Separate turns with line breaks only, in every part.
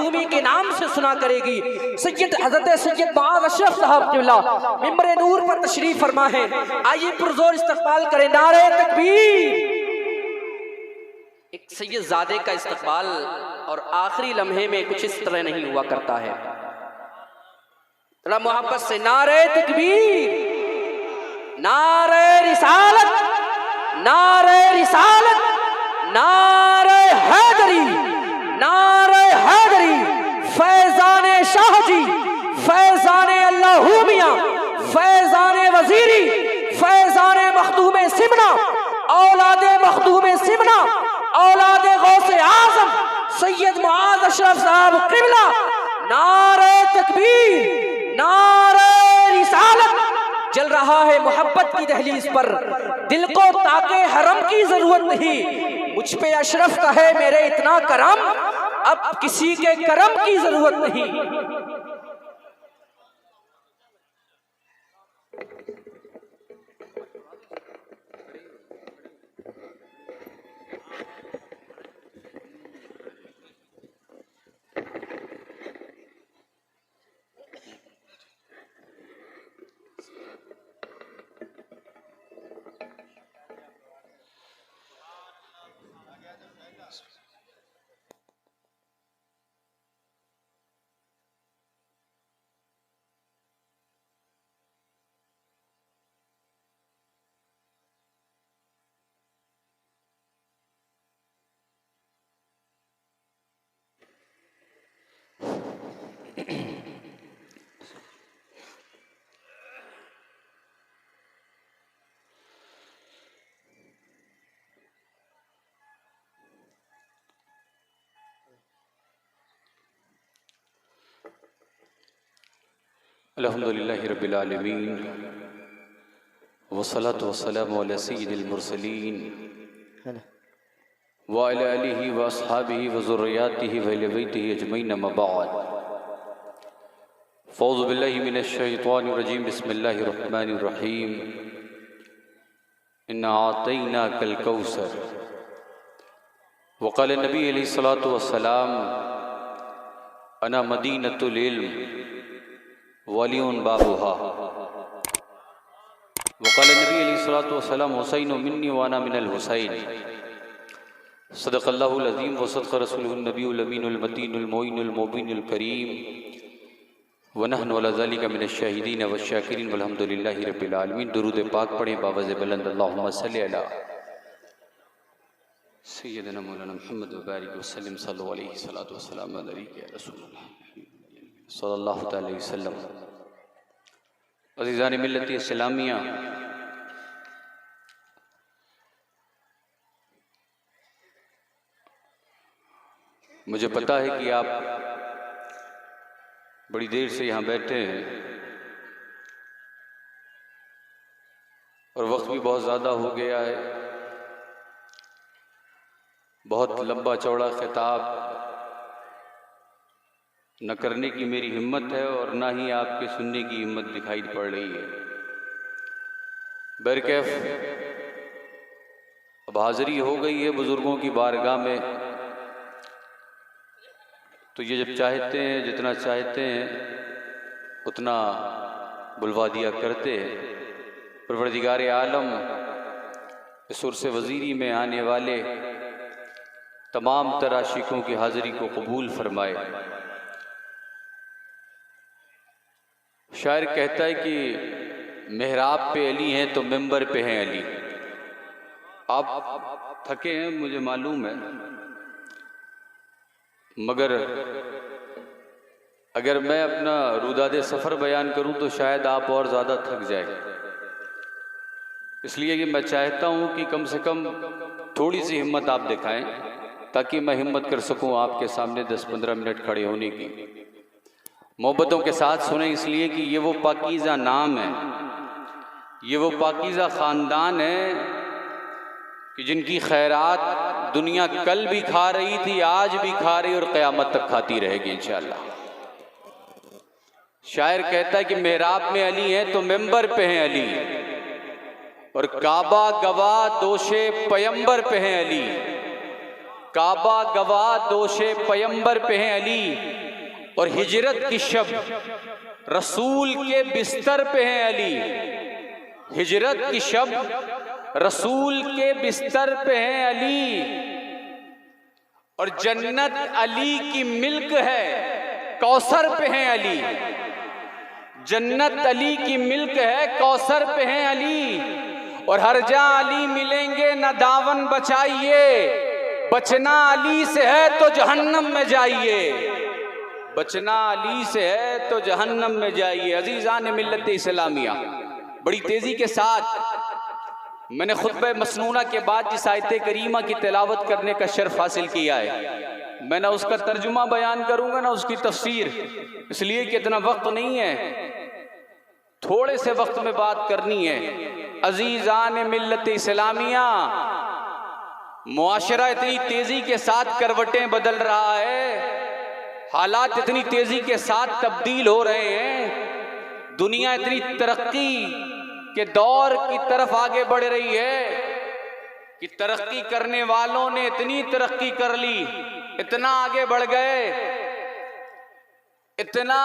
मखदूमी के नाम से सुना करेगी। सैयद हज़रत सैयद मुआज़ अशरफ साहब क़िबला मिंबर नूर पर तशरीफ फरमा है। आइए पुरजोर इस्तकबाल करें। नारे तकबीर। एक सैयद ज़ादे का इस्तकबाल और आखिरी लम्हे में कुछ इस तरह नहीं हुआ करता है। थोड़ा मोहब्बत से नारे तकबीर, नारे रिसालत, नारे रिसालत, नारे हैदरी, नारे हैदरी। फैजाने शाह जी, फैजाने अल्लाहू मियां, फैजाने वजीरी, फैजाने मखदूमे सिमना, औलादे मखदूमे सिमना, औलादे गौसे आजम सैयद मुआज़ अशरफ साहब क़िबला। नारे तकबीर, नारे रिसालत। जल रहा है मोहब्बत की दहलीज पर, दिल को ताके हरम की जरूरत नहीं। मुझ पे अशरफ का है मेरे इतना करम, अब किसी के करम की जरूरत नहीं।
अल्हम्दुलिल्लाहि रब्बिल आलमीन वस्सलातु वस्सलामु अला सय्यिदिल मुरसलीन व अला आलिहि व अस्हाबिहि व ज़ुर्रिय्यातिहि व अहलि बैतिहि अजमईन अम्मा बअद। फ़ौज़ु बिल्लाहि मिनश शैतानिर रजीम। बिस्मिल्लाहिर रहमानिर रहीम। इन्ना आतैनाकल कौसर। व क़ाल नबी अलैहिस्सलातु वस्सलाम अना मदीनतुल इल्म वलियुन बाबुहा। वक़ाल नबी अलैहिस्सलातु वस्सलाम हुसैन मिन्नी व अना मिनल हुसैन। सदक़ल्लाहुल अज़ीम व सदक़ रसूलुहुन नबियुल अमीनुल मतीनुल मोइनुल मुबीनुल करीम व नहनु अला ज़ालिका मिनश शाहिदीन व शाकिरीन वल्हम्दुलिल्लाहि रब्बिल आलमीन। दुरूद पाक पढ़ें बावज़ बुलंद। अल्लाहुम्मा सल्लि अला सय्यिदना मौलाना मुहम्मद व बारिक व सल्लिम सल्लल्लाहु अलैहि सल्लतु वस्सलाम अलैका या रसूलल्लाह सल्लल्लाहु अलैहि वसल्लम। अज़ीज़ान मिल्लत इस्लामिया, मुझे पता है कि आप बड़ी देर से यहाँ बैठे हैं और वक्त भी बहुत ज़्यादा हो गया है। बहुत लंबा चौड़ा खिताब न करने की मेरी हिम्मत है और ना ही आपके सुनने की हिम्मत दिखाई पड़ रही है। बरकैफ अब हाज़िरी हो गई है बुज़ुर्गों की बारगाह में, तो ये जब चाहते हैं, जितना चाहते हैं उतना बुलवा दिया करते हैं। परवरदिगार आलम इस उर्स वज़ीरी में आने वाले तमाम तराशिकों की हाज़िरी को कबूल फरमाए। शायर कहता है कि मेहराब पे अली हैं तो मिंबर पे हैं अली। आप थके हैं मुझे मालूम है, मगर अगर मैं अपना रुदादे सफ़र बयान करूं तो शायद आप और ज़्यादा थक जाए। इसलिए कि मैं चाहता हूं कि कम से कम थोड़ी सी हिम्मत आप दिखाएं ताकि मैं हिम्मत कर सकूं आपके सामने 10-15 मिनट खड़े होने की। मोहब्बतों के साथ सुने, इसलिए कि ये वो पाकीज़ा नाम है, ये वो पाकीज़ा ख़ानदान है कि जिनकी खैरात दुनिया कल भी खा रही थी, आज भी खा रही और क़यामत तक खाती रहेगी इंशाअल्लाह। शायर कहता है कि मेहराब में अली है तो मिंबर पे हैं अली, और काबा गवाह दोषे पयंबर पे हैं अली। काबा गवाह दोषे पैगंबर पे हैं अली, और हिजरत की शब रसूल के बिस्तर पे हैं अली। हिजरत की शब रसूल के बिस्तर पे हैं अली, और जन्नत अली की मिल्क है, कौसर पे हैं अली। जन्नत अली की मिल्क है, कौसर पे हैं अली। और हर जहाँ अली मिलेंगे न दावन बचाइए, बचना अली से है तो जहन्नम में जाइए। बचना अली से है तो जहन्नम में जाइए। अजीज़ान मिल्लत इस्लामिया, बड़ी तेजी के साथ मैंने खुतबे मसनूना के बाद जिस आयत करीमा की तिलावत करने का शर्फ हासिल किया है, मैं ना उसका तर्जुमा बयान करूंगा ना उसकी तफसीर, इसलिए कि इतना वक्त नहीं है, थोड़े से वक्त में बात करनी है। अजीज़ान मिल्लत इस्लामिया, मुआशरा इतनी तेजी के साथ करवटें बदल रहा है, हालात इतनी तेजी के साथ तब्दील हो रहे हैं, दुनिया इतनी तरक्की के दौर की तरफ आगे बढ़ रही है कि तरक्की करने वालों ने इतनी तरक्की कर ली, इतना आगे बढ़ गए, इतना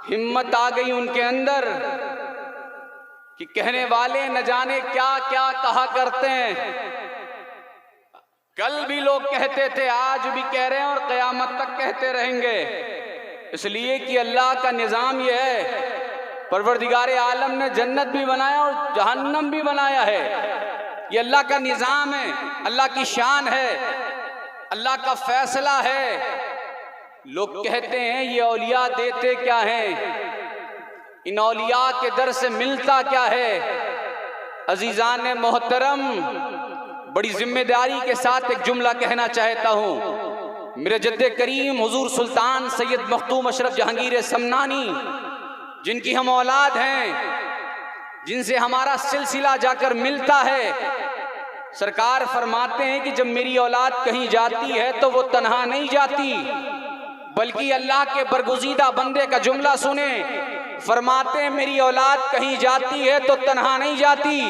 हिम्मत आ गई उनके अंदर कि कहने वाले न जाने क्या क्या कहा करते हैं। कल भी लोग कहते थे, आज भी कह रहे हैं और क़यामत तक कहते रहेंगे, इसलिए कि अल्लाह का निज़ाम यह है, परवरदिगारे आलम ने जन्नत भी बनाया और जहन्नम भी बनाया है। ये अल्लाह का निज़ाम है, अल्लाह की शान है, अल्लाह का फैसला है। लोग कहते हैं ये औलिया देते क्या हैं, इन औलिया के दर से मिलता क्या है। अजीज़ान मोहतरम, बड़ी जिम्मेदारी के साथ एक जुमला कहना चाहता हूँ। मेरे जद्दे करीम हुजूर सुल्तान सैयद मखदूम अशरफ जहांगीर समनानी, जिनकी हम औलाद हैं, जिनसे हमारा सिलसिला जाकर मिलता है, सरकार फरमाते हैं कि जब मेरी औलाद कहीं जाती है तो वो तन्हा नहीं जाती, बल्कि अल्लाह के बरगुज़ीदा बंदे का जुमला सुने, फरमाते हैं मेरी औलाद कहीं जाती है तो तन्हा नहीं जाती,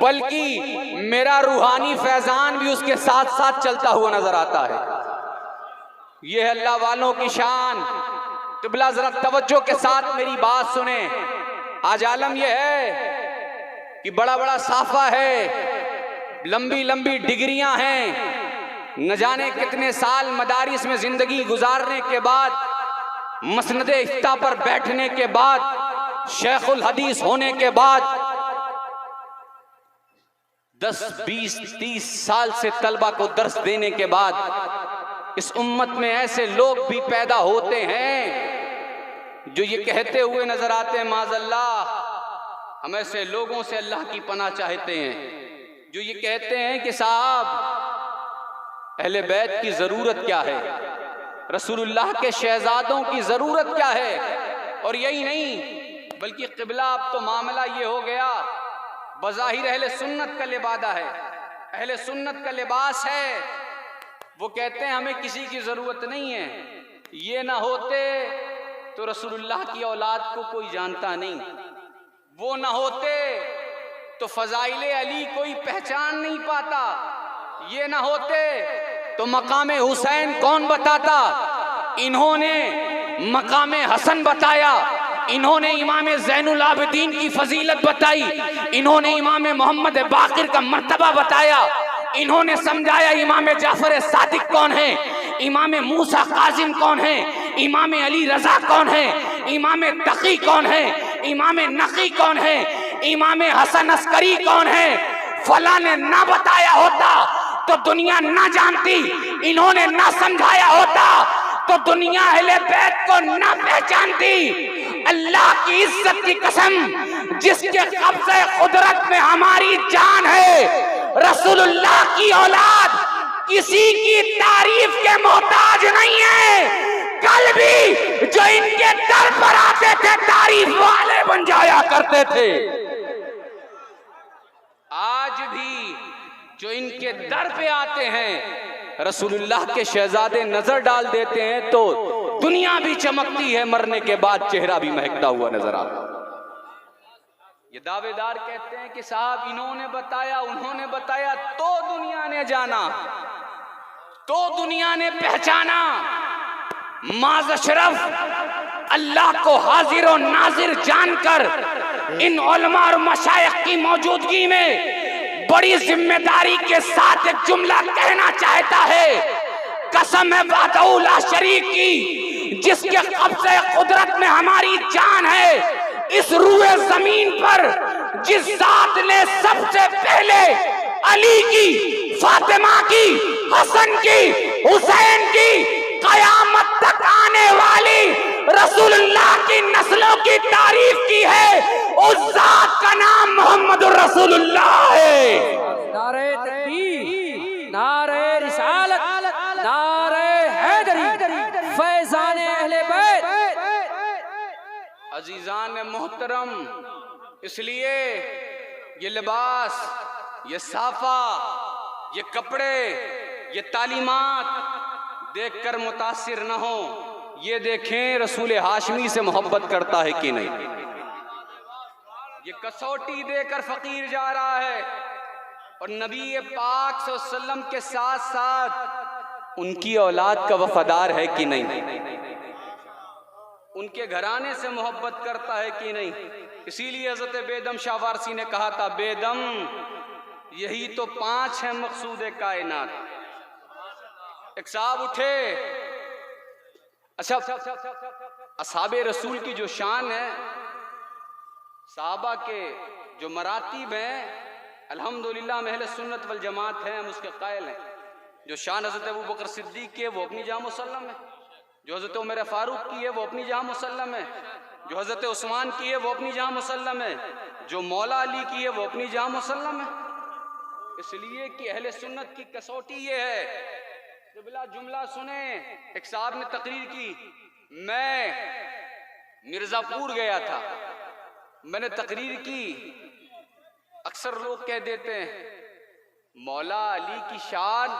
बल्कि मेरा रूहानी फैजान भी उसके साथ साथ चलता हुआ नजर आता है। यह है अल्लाह वालों की शान। क़िबला जरा तवज्जो के साथ मेरी बात सुने। आज आलम यह है कि बड़ा बड़ा साफा है, लंबी लंबी डिग्रियां हैं, न जाने कितने साल मदारिस में जिंदगी गुजारने के बाद, मसनदे इफ्ता पर बैठने के बाद, शेखुल हदीस होने के बाद 10, 20, 30 साल से तलबा को दर्स देने के बाद इस उम्मत में ऐसे लोग भी पैदा होते हैं जो ये कहते हुए नजर आते हैं, माज़अल्लाह हम ऐसे लोगों से अल्लाह की पनाह चाहते हैं, जो ये कहते हैं कि साहब अहले बैत की जरूरत क्या है, रसूलुल्लाह के शहजादों की जरूरत क्या है। और यही नहीं बल्कि क़िबला अब तो मामला ये हो गया, बज़ाहिर अहले सुन्नत का लिबादा है, अहले सुन्नत का लिबास है, वो कहते हैं हमें किसी की जरूरत नहीं है, ये ना होते तो रसूलुल्लाह की औलाद को कोई जानता नहीं, वो ना होते तो फ़ज़ाइले अली कोई पहचान नहीं पाता, ये ना होते तो मकामे हुसैन कौन बताता। इन्होंने मकामे हसन बताया, इन्होंने इमाम ज़ैनुल आबिदीन की फजीलत बताई, इन्होंने इमाम मोहम्मद बाक़िर का मर्तबा बताया, इन्होंने समझाया इमाम जाफर सादिक कौन है, इमाम मूसा काजिम कौन है, इमाम अली रजा कौन है, इमाम तकी कौन है, इमाम नकी कौन है, इमाम हसन अस्करी कौन है। फला ने ना बताया होता तो दुनिया ना जानती, इन्होंने ना समझाया होता तो दुनिया अहले बैत को ना पहचानती। अल्लाह की इज्जत की कसम, जिसके कब्ज़े कुदरत में हमारी जान है, रसूलुल्लाह की औलाद किसी की तारीफ के मोहताज नहीं है। कल भी जो इनके दर पर आते थे तारीफ वाले बन जाया करते थे, आज भी जो इनके दर पे आते हैं रसूलुल्लाह के शहजादे नजर डाल देते हैं तो दुनिया भी चमकती है, मरने के बाद चेहरा भी महकता हुआ नजर आता है। ये दावेदार कहते हैं कि साहब इन्होंने बताया, उन्होंने बताया तो दुनिया ने जाना, तो दुनिया ने पहचाना माज़ अशरफ अल्लाह को हाजिर और नाजिर जानकर इन उलमा और मशाइख की मौजूदगी में बड़ी जिम्मेदारी के साथ एक जुमला कहना चाहता है। कसम है वहदहू ला शरीक की, जिसके कब्ज़े कुदरत में हमारी जान है, इस रूए जमीन पर जिस जात ने सबसे पहले अली की, फातिमा की, हसन की, हुसैन की, कयामत तक आने वाली रसूलुल्लाह की नस्लों की तारीफ की है, उस जात का नाम मोहम्मदुर रसूलुल्लाह है।
नारे तकबीर, नारे रिसालत, नारे हैदरी, फैज़ाने अहले बैत।
अजीजान मोहतरम, इसलिए ये लिबास, ये साफा, ये कपड़े, ये तालीमात देखकर मुतासिर न हो। ये देखें रसूल हाशमी से मोहब्बत करता है कि नहीं। ये कसौटी देकर फकीर जा रहा है और नबी पाक सल्लल्लाहु अलैहि वसल्लम के साथ साथ उनकी औलाद का वफादार है कि नहीं, उनके घराने से मोहब्बत करता है कि नहीं। इसीलिए हज़रत बेदम शाह वारसी ने कहा था, बेदम यही तो 5 है मकसूद कायनात। एक साहब उठे, अच्छा असहाबे रसूल की जो शान है, साहबा के जो मरातीब हैं, अल्हम्दुलिल्लाह हम अहले सुन्नत वल जमात हैं, हम उसके कायल हैं। जो शान हज़रत अबू बकर सिद्दीक़ की है वो अपनी जहाँ मुसल्लम है, जो हज़रत उमर फारूक की है वो अपनी जहाँ मुसल्लम है, जो हज़रत उस्मान की है वो अपनी जहाँ मुसल्लम है, जो मौला अली की है वो अपनी जहाँ मुसल्लम है। इसलिए कि अहले सुन्नत की कसौटी ये है। क़िबला जुमला सुने, एक साहब ने तकरीर की, मैं मिर्ज़ापुर गया था, मैंने तकरीर की। अक्सर लोग कह देते हैं मौला अली की शान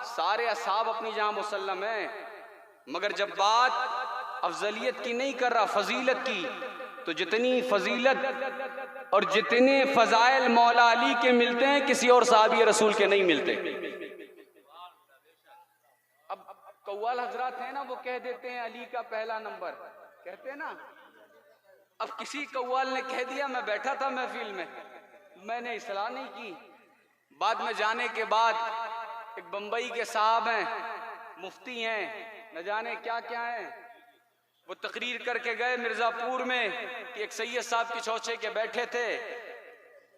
सारे असहाब अपनी जहाँ मुसल्लम है, मगर जब बात अफजलियत की नहीं कर रहा, फजीलत की, तो जितनी फजीलत और जितने फजाइल मौला अली के मिलते हैं किसी और साहबी रसूल के नहीं मिलते। अब कव्वाल हजरात है ना, वो कह देते हैं अली का पहला नंबर, कहते हैं ना। अब किसी कव्वाल ने कह दिया, मैं बैठा था महफिल में, मैंने इस्लाह नहीं की। बाद में जाने के बाद एक बम्बई के साहब हैं, मुफ्ती हैं, न जाने क्या क्या हैं, वो तकरीर करके गए मिर्ज़ापुर में कि एक सैयद साहब की चौचे के बैठे थे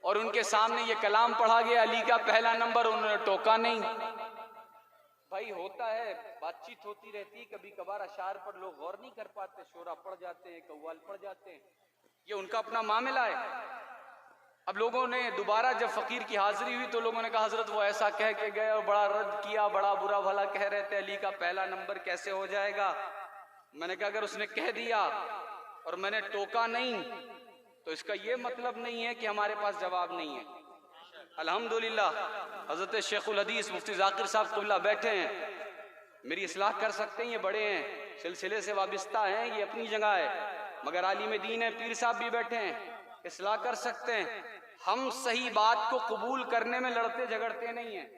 और उनके सामने ये कलाम पढ़ा गया, अली का पहला नंबर, उन्होंने टोका नहीं। भाई होता है, बातचीत होती रहती, कभी कभार अशार पर लोग गौर नहीं कर पाते, शोरा पड़ जाते हैं, कव्वाल पड़ जाते हैं, ये उनका अपना मामला है। अब लोगों ने दोबारा जब फ़कीर की हाजिरी हुई तो लोगों ने कहा हजरत वो ऐसा कह के गए और बड़ा रद्द किया, बड़ा बुरा भला कह रहे थे, अली का पहला नंबर कैसे हो जाएगा। मैंने कहा अगर उसने कह दिया और मैंने टोका नहीं तो इसका ये मतलब नहीं है कि हमारे पास जवाब नहीं है। अल्हम्दुलिल्लाह हज़रत शेखुल हदीस मुफ्ती ज़ाकिर साहब क़िबला बैठे हैं, मेरी इस्लाह कर सकते हैं, ये बड़े हैं, सिलसिले से वाबिस्ता हैं, ये अपनी जगह है, मगर आलिम दीन है, पीर साहब भी बैठे हैं, इस्लाह कर सकते हैं। हम सही बात को कबूल करने में लड़ते झगड़ते नहीं हैं।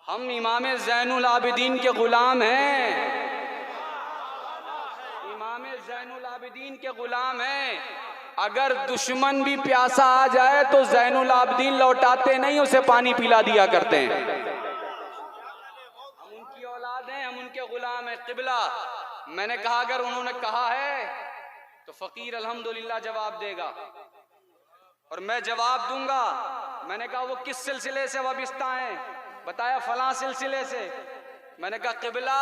हम इमाम ज़ैनुल आबिदीन के गुलाम हैं, इमाम ज़ैनुल आबिदीन के गुलाम हैं। अगर दुश्मन भी प्यासा आ जाए तो ज़ैनुल आबिदीन लौटाते नहीं, उसे पानी पिला दिया करते हैं। हम उनकी औलाद हैं, हम उनके गुलाम हैं। क़िबला मैंने कहा अगर उन्होंने कहा है तो फ़कीर अल्हम्दुलिल्लाह जवाब देगा और मैं जवाब दूंगा। मैंने कहा वो किस सिलसिले से वाबिस्ता हैं, बताया फलां सिलसिले से। मैंने कहा क़िबला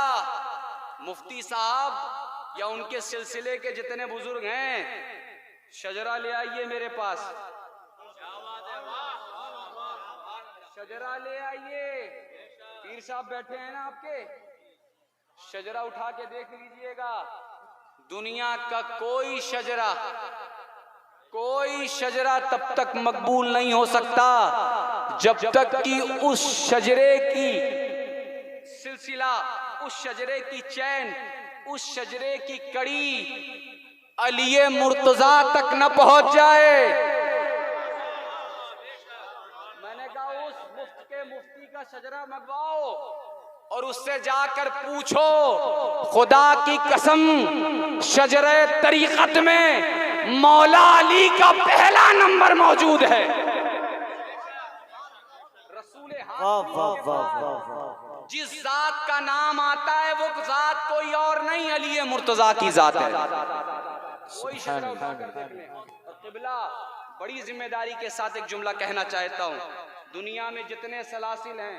मुफ्ती साहब या उनके सिलसिले के जितने बुजुर्ग हैं शजरा ले आइए मेरे पास, शजरा ले आइए। पीर साहब बैठे हैं ना आपके, शजरा उठा के देख लीजिएगा। दुनिया का कोई शजरा तब तक मकबूल नहीं हो सकता जब तक कि उस शजरे की सिलसिला, उस शजरे की चैन, उस शजरे की कड़ी अली मुर्तजा तक न पहुंच जाए। मैंने कहा उस मुफ्त के मुफ्ती का शजरा मंगवाओ और उससे जाकर पूछो, खुदा की कसम शजरे तरीकत में मौला अली का पहला नंबर मौजूद है। रसूले जिस जात का नाम आता है वो जात कोई और नहीं, अली मुर्तजा की जात है। कोई किबला बड़ी जिम्मेदारी के साथ एक जुमला कहना चाहता हूँ। दुनिया में जितने सलासिल हैं,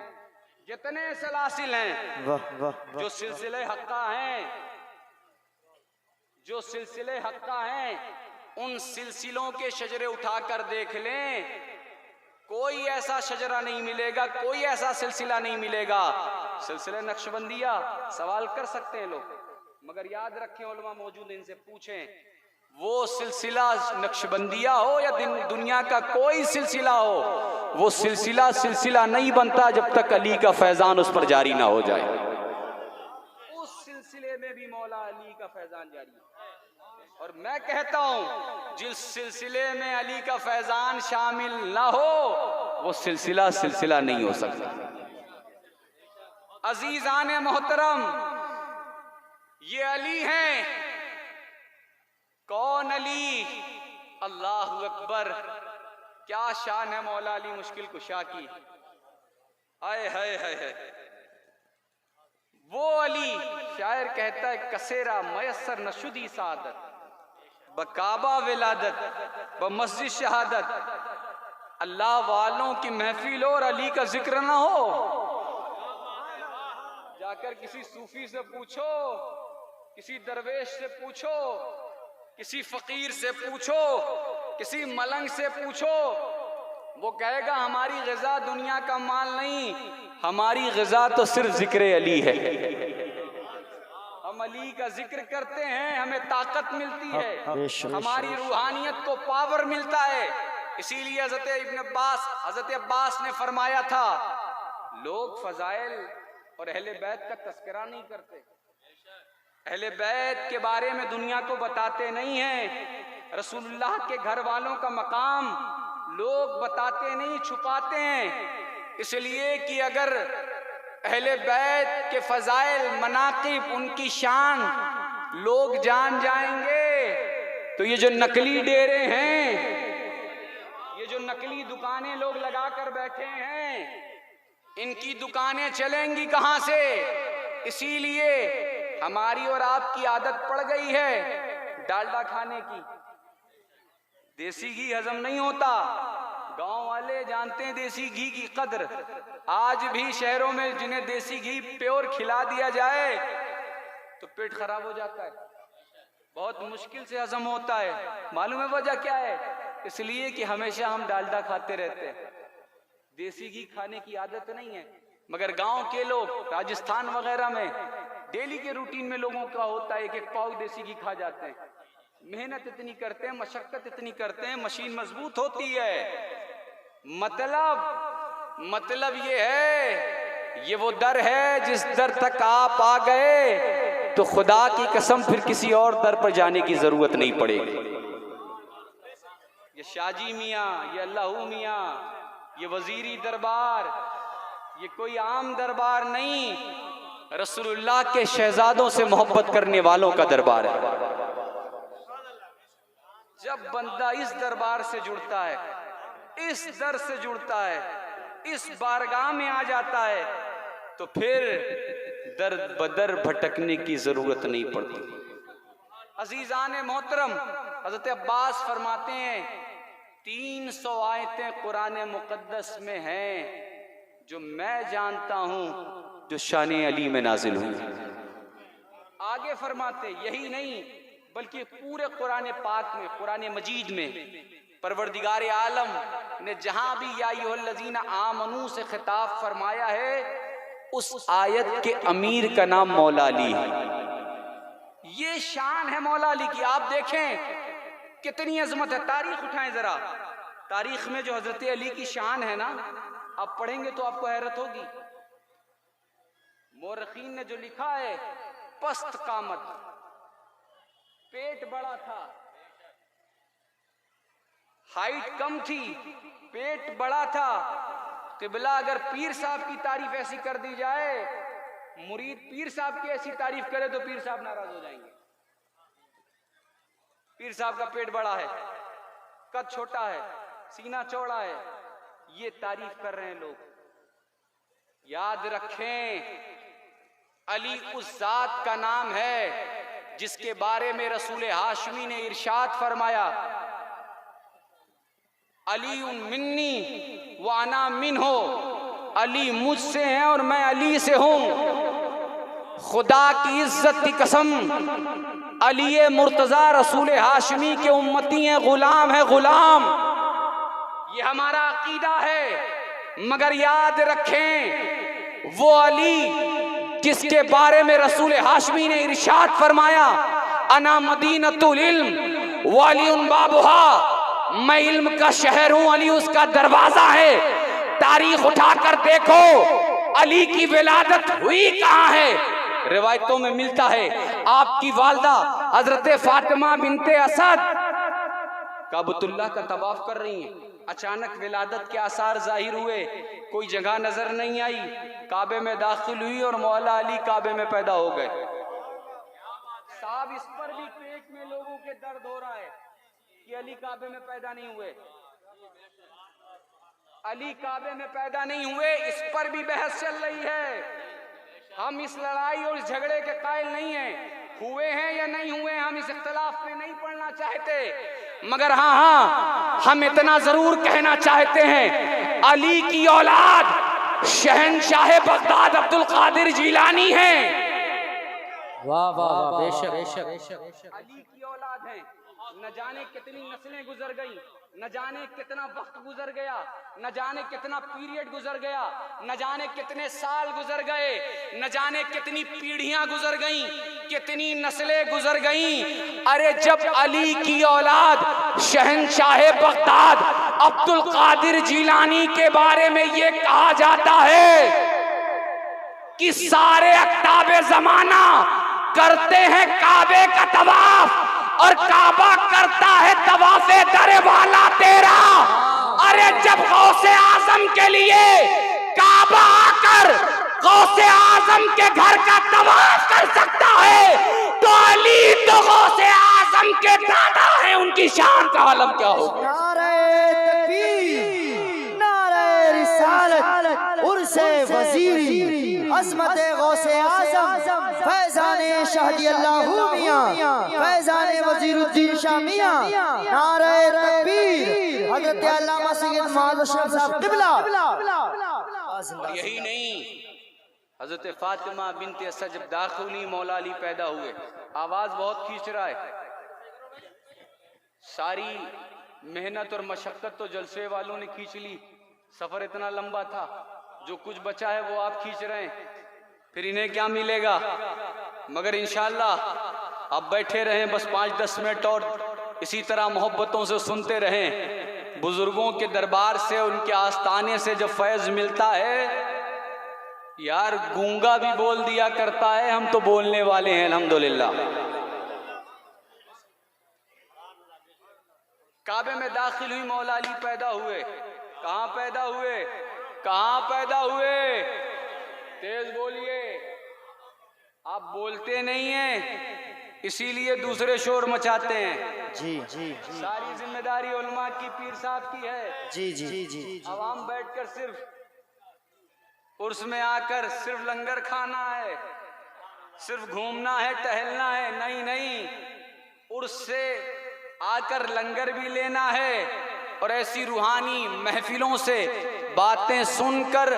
जो सिलसिले हक्का हैं, उन सिलसिलों के शजरे उठाकर देख लें, कोई ऐसा शजरा नहीं मिलेगा, कोई ऐसा सिलसिला नहीं मिलेगा। सिलसिले नक्शबंदिया सवाल कर सकते हैं लोग, मगर याद रखें, उलमा मौजूद, इनसे पूछें, वो सिलसिला नक्शबंदिया हो या दुनिया का कोई सिलसिला हो, वो सिलसिला नहीं बनता जब तक अली का फैजान उस पर जारी ना हो जाए। उस सिलसिले में भी मौला अली का फैजान जारी है। और मैं कहता हूं, जिस सिलसिले में अली का फैजान शामिल ना हो, वो सिलसिला नहीं हो सकता। अजीजान मोहतरम, ये अली हैं। कौन अली? अल्लाहु अकबर, क्या शान है मौला अली मुश्किल कुशा की। आए हाय हाय हाय, वो अली, शायर कहता है, कसेरा मयसर नशुदी सादत, बकाबा विलादत, ब मस्जिद शहादत। अल्लाह वालों की महफिल और अली का जिक्र ना हो। जाकर किसी सूफी से पूछो, किसी दरवेश से पूछो, किसी फकीर से पूछो, किसी मलंग से पूछो, वो कहेगा हमारी ग़िज़ा दुनिया का माल नहीं, हमारी ग़िज़ा तो सिर्फ जिक्र अली है। हम अली का जिक्र करते हैं, हमें ताकत मिलती है, हमारी रूहानियत को पावर मिलता है। इसीलिए हज़रत अब्बास ने फरमाया था, लोग फजाइल और अहले बैत का तस्करा नहीं करते, अहले बैत के बारे में दुनिया को बताते नहीं हैं। रसूलुल्लाह के घर वालों का मकाम लोग बताते नहीं, छुपाते हैं। इसलिए कि अगर अहले बैत के फजाइल, मनाकिब, उनकी शान लोग जान जाएंगे तो ये जो नकली डेरे हैं, ये जो नकली दुकानें लोग लगा कर बैठे हैं, इनकी दुकानें चलेंगी कहां से? इसीलिए हमारी और आपकी आदत पड़ गई है डालडा खाने की। देसी घी हजम नहीं होता। गांव वाले जानते हैं देसी घी की कदर। आज भी शहरों में जिन्हें देसी घी प्योर खिला दिया जाए तो पेट खराब हो जाता है, बहुत मुश्किल से हजम होता है। मालूम है वजह क्या है? इसलिए कि हमेशा हम डालडा खाते रहते हैं, देसी घी खाने की आदत नहीं है। मगर गांव के लोग राजस्थान वगैरह में डेली के रूटीन में लोगों का होता है कि एक पाव देसी घी खा जाते हैं। मेहनत इतनी करते हैं, मशक्कत इतनी करते हैं, मशीन मजबूत होती है। मतलब ये है, ये वो दर है जिस दर तक आप आ गए तो खुदा की कसम फिर किसी और दर पर जाने की जरूरत नहीं पड़ेगी। ये शाजी मियाँ, ये अल्लाहू मियाँ, ये वजीरी दरबार, ये कोई आम दरबार नहीं, रसूलुल्लाह के शहजादों से मोहब्बत करने वालों का दरबार है। जब बंदा इस दरबार से जुड़ता है, इस दर से जुड़ता है, इस बारगाह में आ जाता है तो फिर दर बदर भटकने की जरूरत नहीं पड़ती। अजीजान मोहतरम, हजरत अब्बास फरमाते हैं 300 आयतें कुरान मुकद्दस में हैं जो मैं जानता हूं जो शान अली में नाजिल हुई। आगे फरमाते यही नहीं बल्कि पूरे कुरान पाक में, कुरान मजीद में परवरदिगार आलम ने जहां भी या अय्युहल्लज़ीना आमनू से खिताब फरमाया है, उस आयत के अमीर का नाम मौला अली है। ये शान है मौला अली की। आप देखें कितनी अजमत है। तारीख उठाएं जरा, तारीख में जो हजरत अली की शान है ना, आप पढ़ेंगे तो आपको हैरत होगी। मोरखीन ने जो लिखा है, पस्त कामत, पेट बड़ा था, हाइट कम थी, पेट बड़ा था। किबला अगर पीर साहब की तारीफ ऐसी कर दी जाए,
मुरीद पीर साहब की ऐसी तारीफ करे तो पीर साहब नाराज हो जाएंगे। पीर साहब का पेट बड़ा है, कद छोटा है, सीना चौड़ा है, ये तारीफ कर रहे हैं लोग। याद रखें, अली उस जात का नाम है जिसके बारे में रसूल हाशमी ने इरशाद फरमाया, अली उन मिन्नी व अना मिन हो, अली मुझसे हैं और मैं अली से हूं। खुदा की इज्जत की कसम, अली मुर्तजा रसूल हाशमी के उम्मती हैं, गुलाम है गुलाम। ये हमारा अकीदा है। मगर याद रखें, वो अली जिसके बारे में रसूल हाशमी ने इरशाद फरमाया, अना मदीनतुल इल्म व अलीउन बाबुहा, मैं इल्म का शहर हूं, अली उसका दरवाजा है। तारीख उठाकर देखो, अली की विलादत हुई कहां है? रिवायतों में मिलता है आपकी वालदा हजरत फातिमा बिनते असद काबतुल्लाह का तवाफ कर रही हैं। अचानक विलादत के आसार जाहिर हुए, कोई जगह नजर नहीं आई, काबे में दाखिल हुई और मौला अली काबे में पैदा हो गए। साहब, इस पर भी पेट में लोगों के दर्द हो रहा है कि अली काबे में पैदा नहीं हुए, अली काबे में पैदा नहीं हुए, इस पर भी बहस चल रही है। हम इस लड़ाई और इस झगड़े के कायल नहीं हैं, हुए हैं या नहीं हुए, हम इस इख्तलाफ में नहीं पड़ना चाहते। मगर हाँ, हम इतना जरूर कहना चाहते हैं, अली की औलाद शहनशाह बगदाद अब्दुल कादिर जिलानी है।
वाह वाह वाह, बेशक बेशक।
अली की औलाद है। न जाने कितनी नस्लें गुजर गई, न जाने कितना वक्त गुजर गया, न जाने कितना पीरियड गुजर गया, न जाने कितने साल गुजर गए, न जाने कितनी पीढ़ियां गुजर गईं, कितनी नस्लें गुजर गईं। अरे जब अली की औलाद शहनशाह बगदाद अब्दुल कादिर जिलानी के बारे में ये कहा जाता है कि सारे अक्ताबे जमाना करते हैं काबे का तवाफ और काबा करता है तवाफे दर वाला तेरा। अरे जब गौसे आजम के लिए काबा आकर गौसे आजम के घर का तवाफ कर सकता है, तो अली तो गौसे आजम के दादा है, उनकी शान का आलम क्या होगा?
नारे तकबीर, नारे रिसालत, उर्से वजीरी, अज़मत गौसे आज़म, फैज़ाने शहदियल्लाहु मियां, फैज़ाने वज़ीरुद्दीन शाह मियां, नारे तकबीर, हज़रत अल्लामा सैयद मुहम्मद अशरफ साहब क़िबला।
और यही नहीं, हज़रत फातिमा बिनते असद जब दाखिल हुई, मौला अली पैदा हुए। आवाज बहुत खींच रहा है, सारी मेहनत और मशक्कत तो जलसे वालों ने खींच ली, सफर इतना लंबा था, जो कुछ बचा है वो आप खींच रहे हैं, फिर इन्हें क्या मिलेगा? मगर इंशाअल्लाह अब बैठे रहें बस 5-10 मिनट और इसी तरह मोहब्बतों से सुनते रहें। बुजुर्गों के दरबार से, उनके आस्थाने से जब फैज मिलता है, यार गूंगा भी बोल दिया करता है, हम तो बोलने वाले हैं अल्हम्दुलिल्लाह। काबे में दाखिल हुई, मौला अली पैदा हुए। कहां पैदा हुए? कहां पैदा हुए? तेज बोलिए, आप बोलते नहीं हैं, इसीलिए दूसरे शोर मचाते हैं।
जी जी
सारी जिम्मेदारी उलमा की, पीर साहब की है।
जी जी जी।
आवाम बैठकर सिर्फ उर्स में आकर सिर्फ लंगर खाना है, सिर्फ घूमना है, टहलना है, नहीं नहीं, उर्स से आकर लंगर भी लेना है और ऐसी रूहानी महफिलों से बातें सुनकर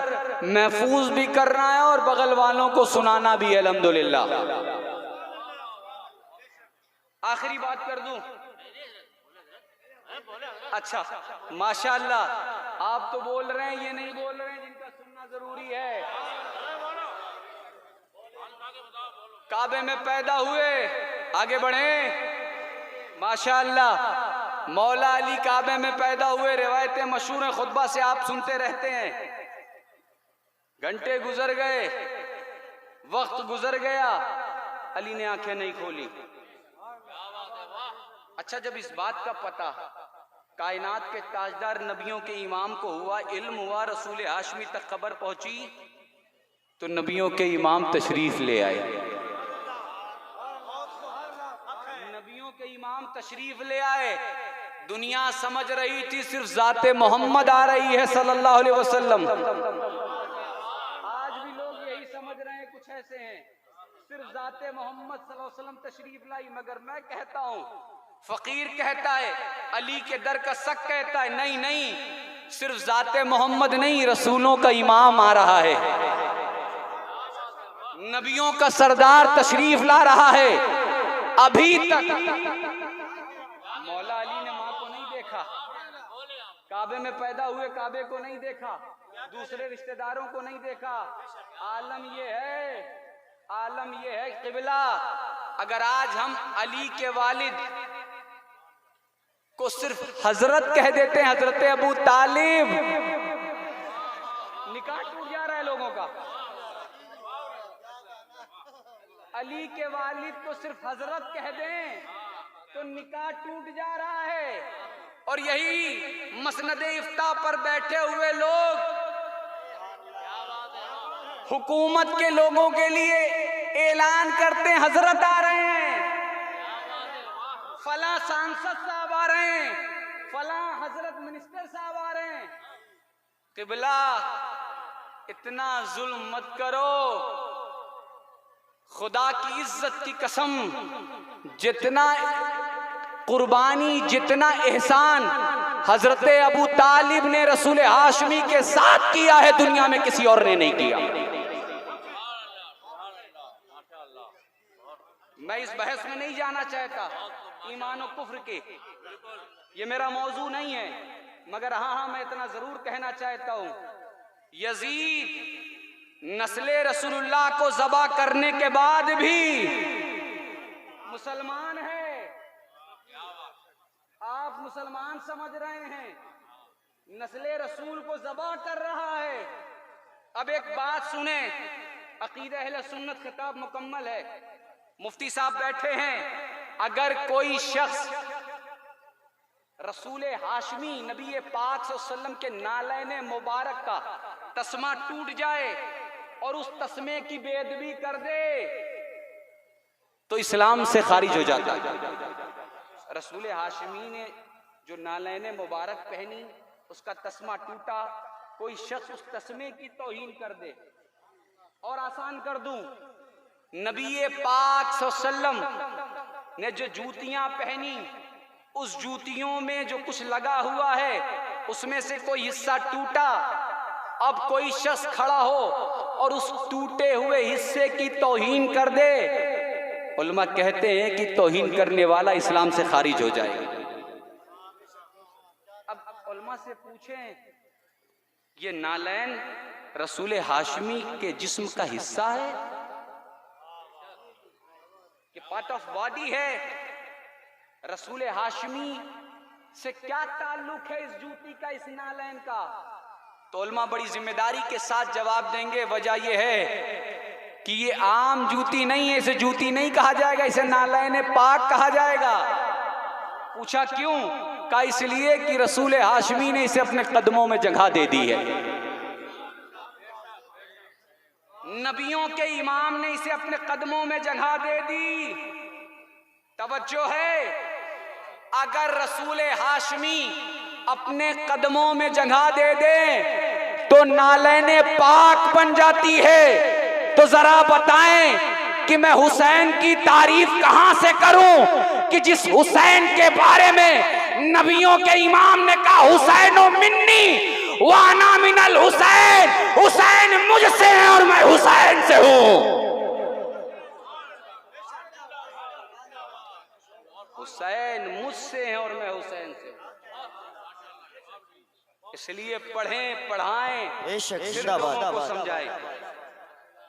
महफूज भी करना है और बगल वालों को सुनाना भी है अल्हम्दुलिल्लाह। आखिरी बात कर दूं? अच्छा, माशाअल्लाह, आप तो बोल रहे हैं, ये नहीं बोल रहे हैं जिनका सुनना जरूरी है। काबे में पैदा हुए, आगे बढ़े। माशाअल्लाह, मौला अली काबे में पैदा हुए, रिवायतें मशहूर हैं, खुतबा से आप सुनते रहते हैं। घंटे गुजर गए, वक्त गुजर गया, अली ने आंखें नहीं खोली। अच्छा, जब इस बात का पता कायनात के ताजदार नबियों के इमाम को हुआ, इल्म हुआ, रसूल हाशमी तक खबर पहुंची,
तो नबियों के इमाम तशरीफ ले आए।
नबियों के इमाम तशरीफ ले आए। दुनिया समझ रही थी सिर्फ जाते मोहम्मद आ रही है सल्लल्लाहु अलैहि वसल्लम। आज भी लोग यही समझ रहे हैं, कुछ ऐसे हैं सिर्फ जाते मोहम्मद सल्लल्लाहु अलैहि वसल्लम तशरीफ लाई। मगर मैं कहता हूँ, फकीर कहता है, अली के दर का शक कहता है, नहीं नहीं, सिर्फ जाते मोहम्मद नहीं, रसूलों का इमाम आ रहा है, नबियों का सरदार तशरीफ ला रहा है। अभी तक मौला अली ने माँ को नहीं देखा, काबे में पैदा हुए काबे को नहीं देखा, दूसरे रिश्तेदारों को नहीं देखा। आलम ये है किबला, अगर आज हम अली के वालिद को सिर्फ हजरत कह देते हैं, हजरत अबू तालिब, निकाह टूट जा रहा है लोगों का। अली के वालिद को सिर्फ हजरत कह दें तो निकाह टूट जा रहा है। और यही मसनद इफ्ता पर बैठे हुए लोग हुकूमत के लोगों के लिए ऐलान करते हैं, हजरत आ रहे हैं, फला सांसद साहब आ रहे हैं, फला हजरत मिनिस्टर साहब आ रहे हैं। किबला, इतना जुल्म मत करो, खुदा की इज्जत की कसम, जितना कुर्बानी, जितना एहसान हजरत अबू तालिब ने रसूल हाशमी के साथ किया है, दुनिया में किसी और ने नहीं किया। मैं इस बहस में नहीं जाना चाहता ईमान और कुफ्र के, ये मेरा मौजू नहीं है, मगर हाँ मैं इतना जरूर कहना चाहता हूं, यजीद नस्ले रसूलुल्लाह को ज़बा करने के बाद भी मुसलमान है। आप मुसलमान समझ रहे हैं, नस्ले रसूल को ज़बा कर रहा है। अब एक बात सुने, अकीदा अहले सुन्नत खिताब मुकम्मल है, मुफ्ती साहब बैठे हैं। अगर कोई शख्स रसूल हाशमी नबी पाक सल्लल्लाहु अलैहि वसल्लम के नालैन मुबारक का तस्मा टूट जाए और उस तस्मे की बेअदबी कर दे तो इस्लाम से खारिज हो जाता है। रसूल हाशमी ने जो नालैन मुबारक पहनी, उसका तस्मा टूटा, कोई शख्स उस तस्मे की तौहीन कर दे। और आसान कर दूं, नबी पाक सल्लल्लाहु अलैहि वसल्लम ने जो जूतियां पहनी, उस जूतियों में जो कुछ लगा हुआ है उसमें से कोई हिस्सा टूटा। अब कोई शख्स खड़ा हो और उस टूटे हुए हिस्से की तौहीन कर दे, उलमा कहते हैं कि तौहीन करने वाला इस्लाम से खारिज हो जाए। अब उलमा से पूछें, ये नालैन रसूल हाशमी के जिस्म का हिस्सा है कि पार्ट ऑफ बॉडी है? रसूल हाशमी से क्या ताल्लुक है इस जूती का, इस नालैन का? तो उलमा बड़ी जिम्मेदारी के साथ जवाब देंगे। वजह यह है कि ये आम जूती नहीं है, इसे जूती नहीं कहा जाएगा, इसे नालैन पाक कहा जाएगा। पूछा क्यों? कहा इसलिए कि रसूल हाशमी ने इसे अपने कदमों में जगह दे दी है, नबियों के इमाम ने इसे अपने कदमों में जगह दे दी। तवज्जो है, अगर रसूल हाशमी अपने कदमों में जगह दे दे तो नालैन पाक बन जाती है। तो जरा बताएं कि मैं हुसैन की तारीफ कहां से करूं कि जिस हुसैन के बारे में नबियों के इमाम ने कहा, हुसैनो मिन्नी वाना मिनल हुसैन, हुसैन मुझसे है और मैं हुसैन से हूं। हुसैन मुझसे है और मैं हुसैन से हूं। इसलिए पढ़ें, पढ़ाएं, को समझाएं।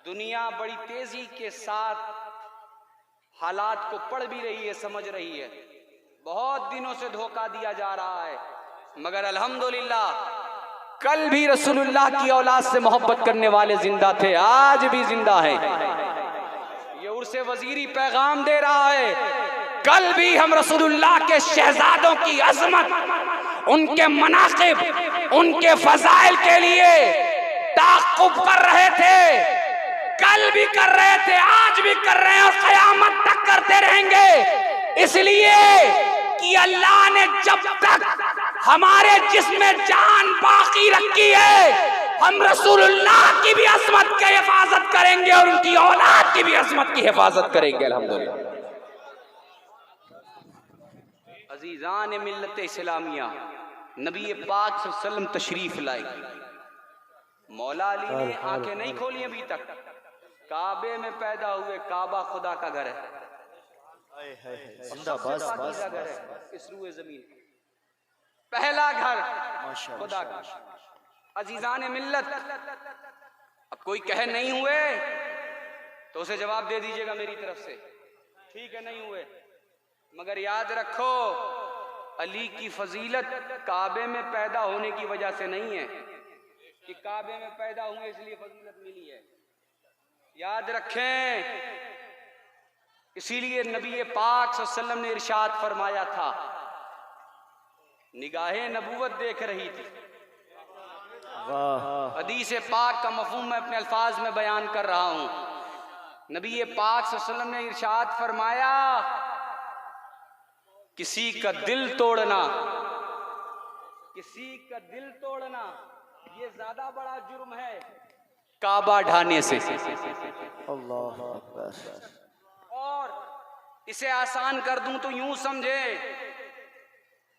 दुनिया बड़ी तेजी के साथ हालात को पढ़ भी रही है, समझ रही है। बहुत दिनों से धोखा दिया जा रहा है, मगर अल्हम्दुलिल्लाह कल भी रसूलुल्लाह की औलाद से मोहब्बत करने वाले जिंदा थे, आज भी जिंदा है। ये उर्से वजीरी पैगाम दे रहा है, कल भी हम रसूलुल्लाह के शहजादों की अजमत, उनके मनाकिब, उनके फजाइल के लिए ताक़ुब कर रहे थे। कल भी कर रहे थे, आज भी कर रहे हैं और क़यामत तक करते रहेंगे। इसलिए कि अल्लाह ने जब तक हमारे जिस्म में जान बाकी रखी है, हम रसूलुल्लाह की भी अज़मत की हिफाजत करेंगे और उनकी औलाद की भी अज़मत की हिफाजत करेंगे अल्हम्दुलिल्लाह। अजीज़ान मिल्लत इस्लामिया, नबी पाक सल्लल्लाहु अलैहि वसल्लम तशरीफ लाए। मौला अली ने आंखें नहीं खोली अभी तक। काबे में पैदा हुए, काबा खुदा का घर है, सबसे घर है इस रूए जमीन, पहला घर खुदा का। अजीज़ान मिल्लत, अब कोई कहे नहीं हुए तो उसे जवाब दे दीजिएगा मेरी तरफ से, ठीक है नहीं हुए, मगर याद रखो अली की फजीलत काबे में पैदा होने की वजह से नहीं है कि काबे में पैदा हुए इसलिए फजीलत मिली है। याद रखें, इसीलिए नबी पाक सल्लल्लाहु अलैहि वसल्लम ने इरशाद फरमाया था, निगाहे नबूवत देख रही थी। हदीस पाक का मफहूम मैं अपने अल्फाज में बयान कर रहा हूं। नबी पाक सल्लल्लाहु अलैहि वसल्लम ने इरशाद फरमाया, किसी का दिल तोड़ना, किसी का दिल तोड़ना ये ज्यादा बड़ा जुर्म है काबा ढाने से।
अल्लाह अकबर।
और इसे आसान कर दूं तो यूं समझे,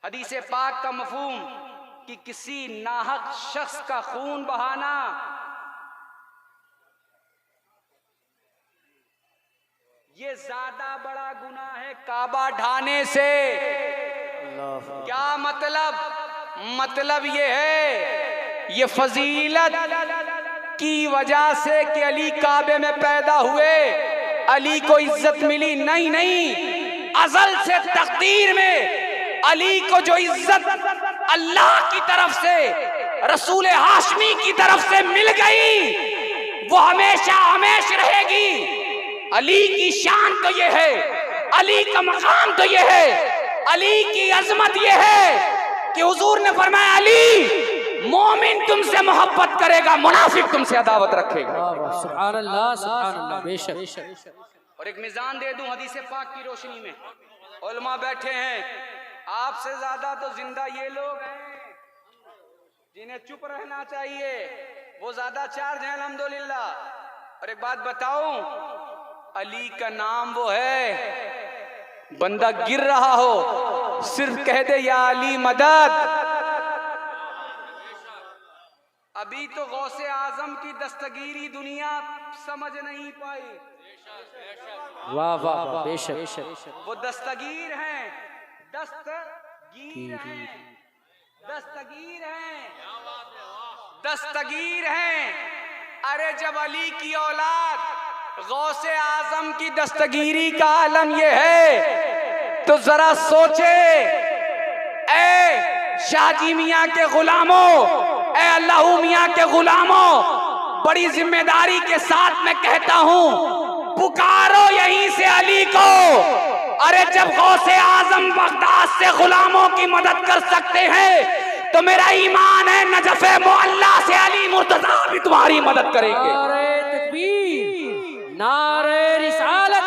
हदीस पाक का मफहूम कि किसी नाहक शख्स का खून बहाना ये ज्यादा बड़ा गुनाह है काबा ढाने से। क्या मतलब? मतलब ये है, ये फजीलत की वजह से कि अली काबे में पैदा हुए, अली को इज्जत मिली, नहीं नहीं, अज़ल से तकदीर में अली को जो इज्जत अल्लाह की तरफ से, रसूल हाशमी की तरफ से मिल गई, वो हमेशा हमेशा रहेगी। अली की शान तो ये है, अली का मकाम तो ये है, अली की अजमत ये है कि हुजूर ने फरमाया, अली मोमिन तुमसे मोहब्बत करेगा, मुनाफिक तुमसे अदावत रखेगा।
सुभान अल्लाह, सुभान अल्लाह, बेशक।
और एक मिजान दे दूं हदीस पाक की रोशनी में, उलमा बैठे हैं, आपसे ज्यादा तो जिंदा ये लोग हैं जिन्हें चुप रहना चाहिए, वो ज्यादा चार्ज है अल्हम्दुलिल्लाह। और एक बात बताऊं, अली का नाम वो है, बंदा गिर रहा हो सिर्फ कह दे या अली मदद। अभी तो गौसे आजम की दस्तगीरी दुनिया समझ नहीं पाई।
वाह वाह वाह, बेशक।
वो दस्तगीर हैं, दस्तगीर हैं, दस्तगीर हैं, दस्तगीर हैं। अरे जब अली की औलाद गौसे आजम की दस्तगीरी का आलम ये है, तो जरा सोचे, ए शाहजी मियाँ के गुलामों, ए अल्लाह मियाँ के गुलामों, बड़ी जिम्मेदारी के साथ मैं कहता हूँ, पुकारो यहीं से अली को। अरे जब गौसे आजम बगदाद से गुलामों की मदद कर सकते हैं, तो मेरा ईमान है नजफ़े मुअल्ला से अली मुर्तज़ा भी तुम्हारी मदद करेंगे।
नारे तकबीर, नारे रिसालत,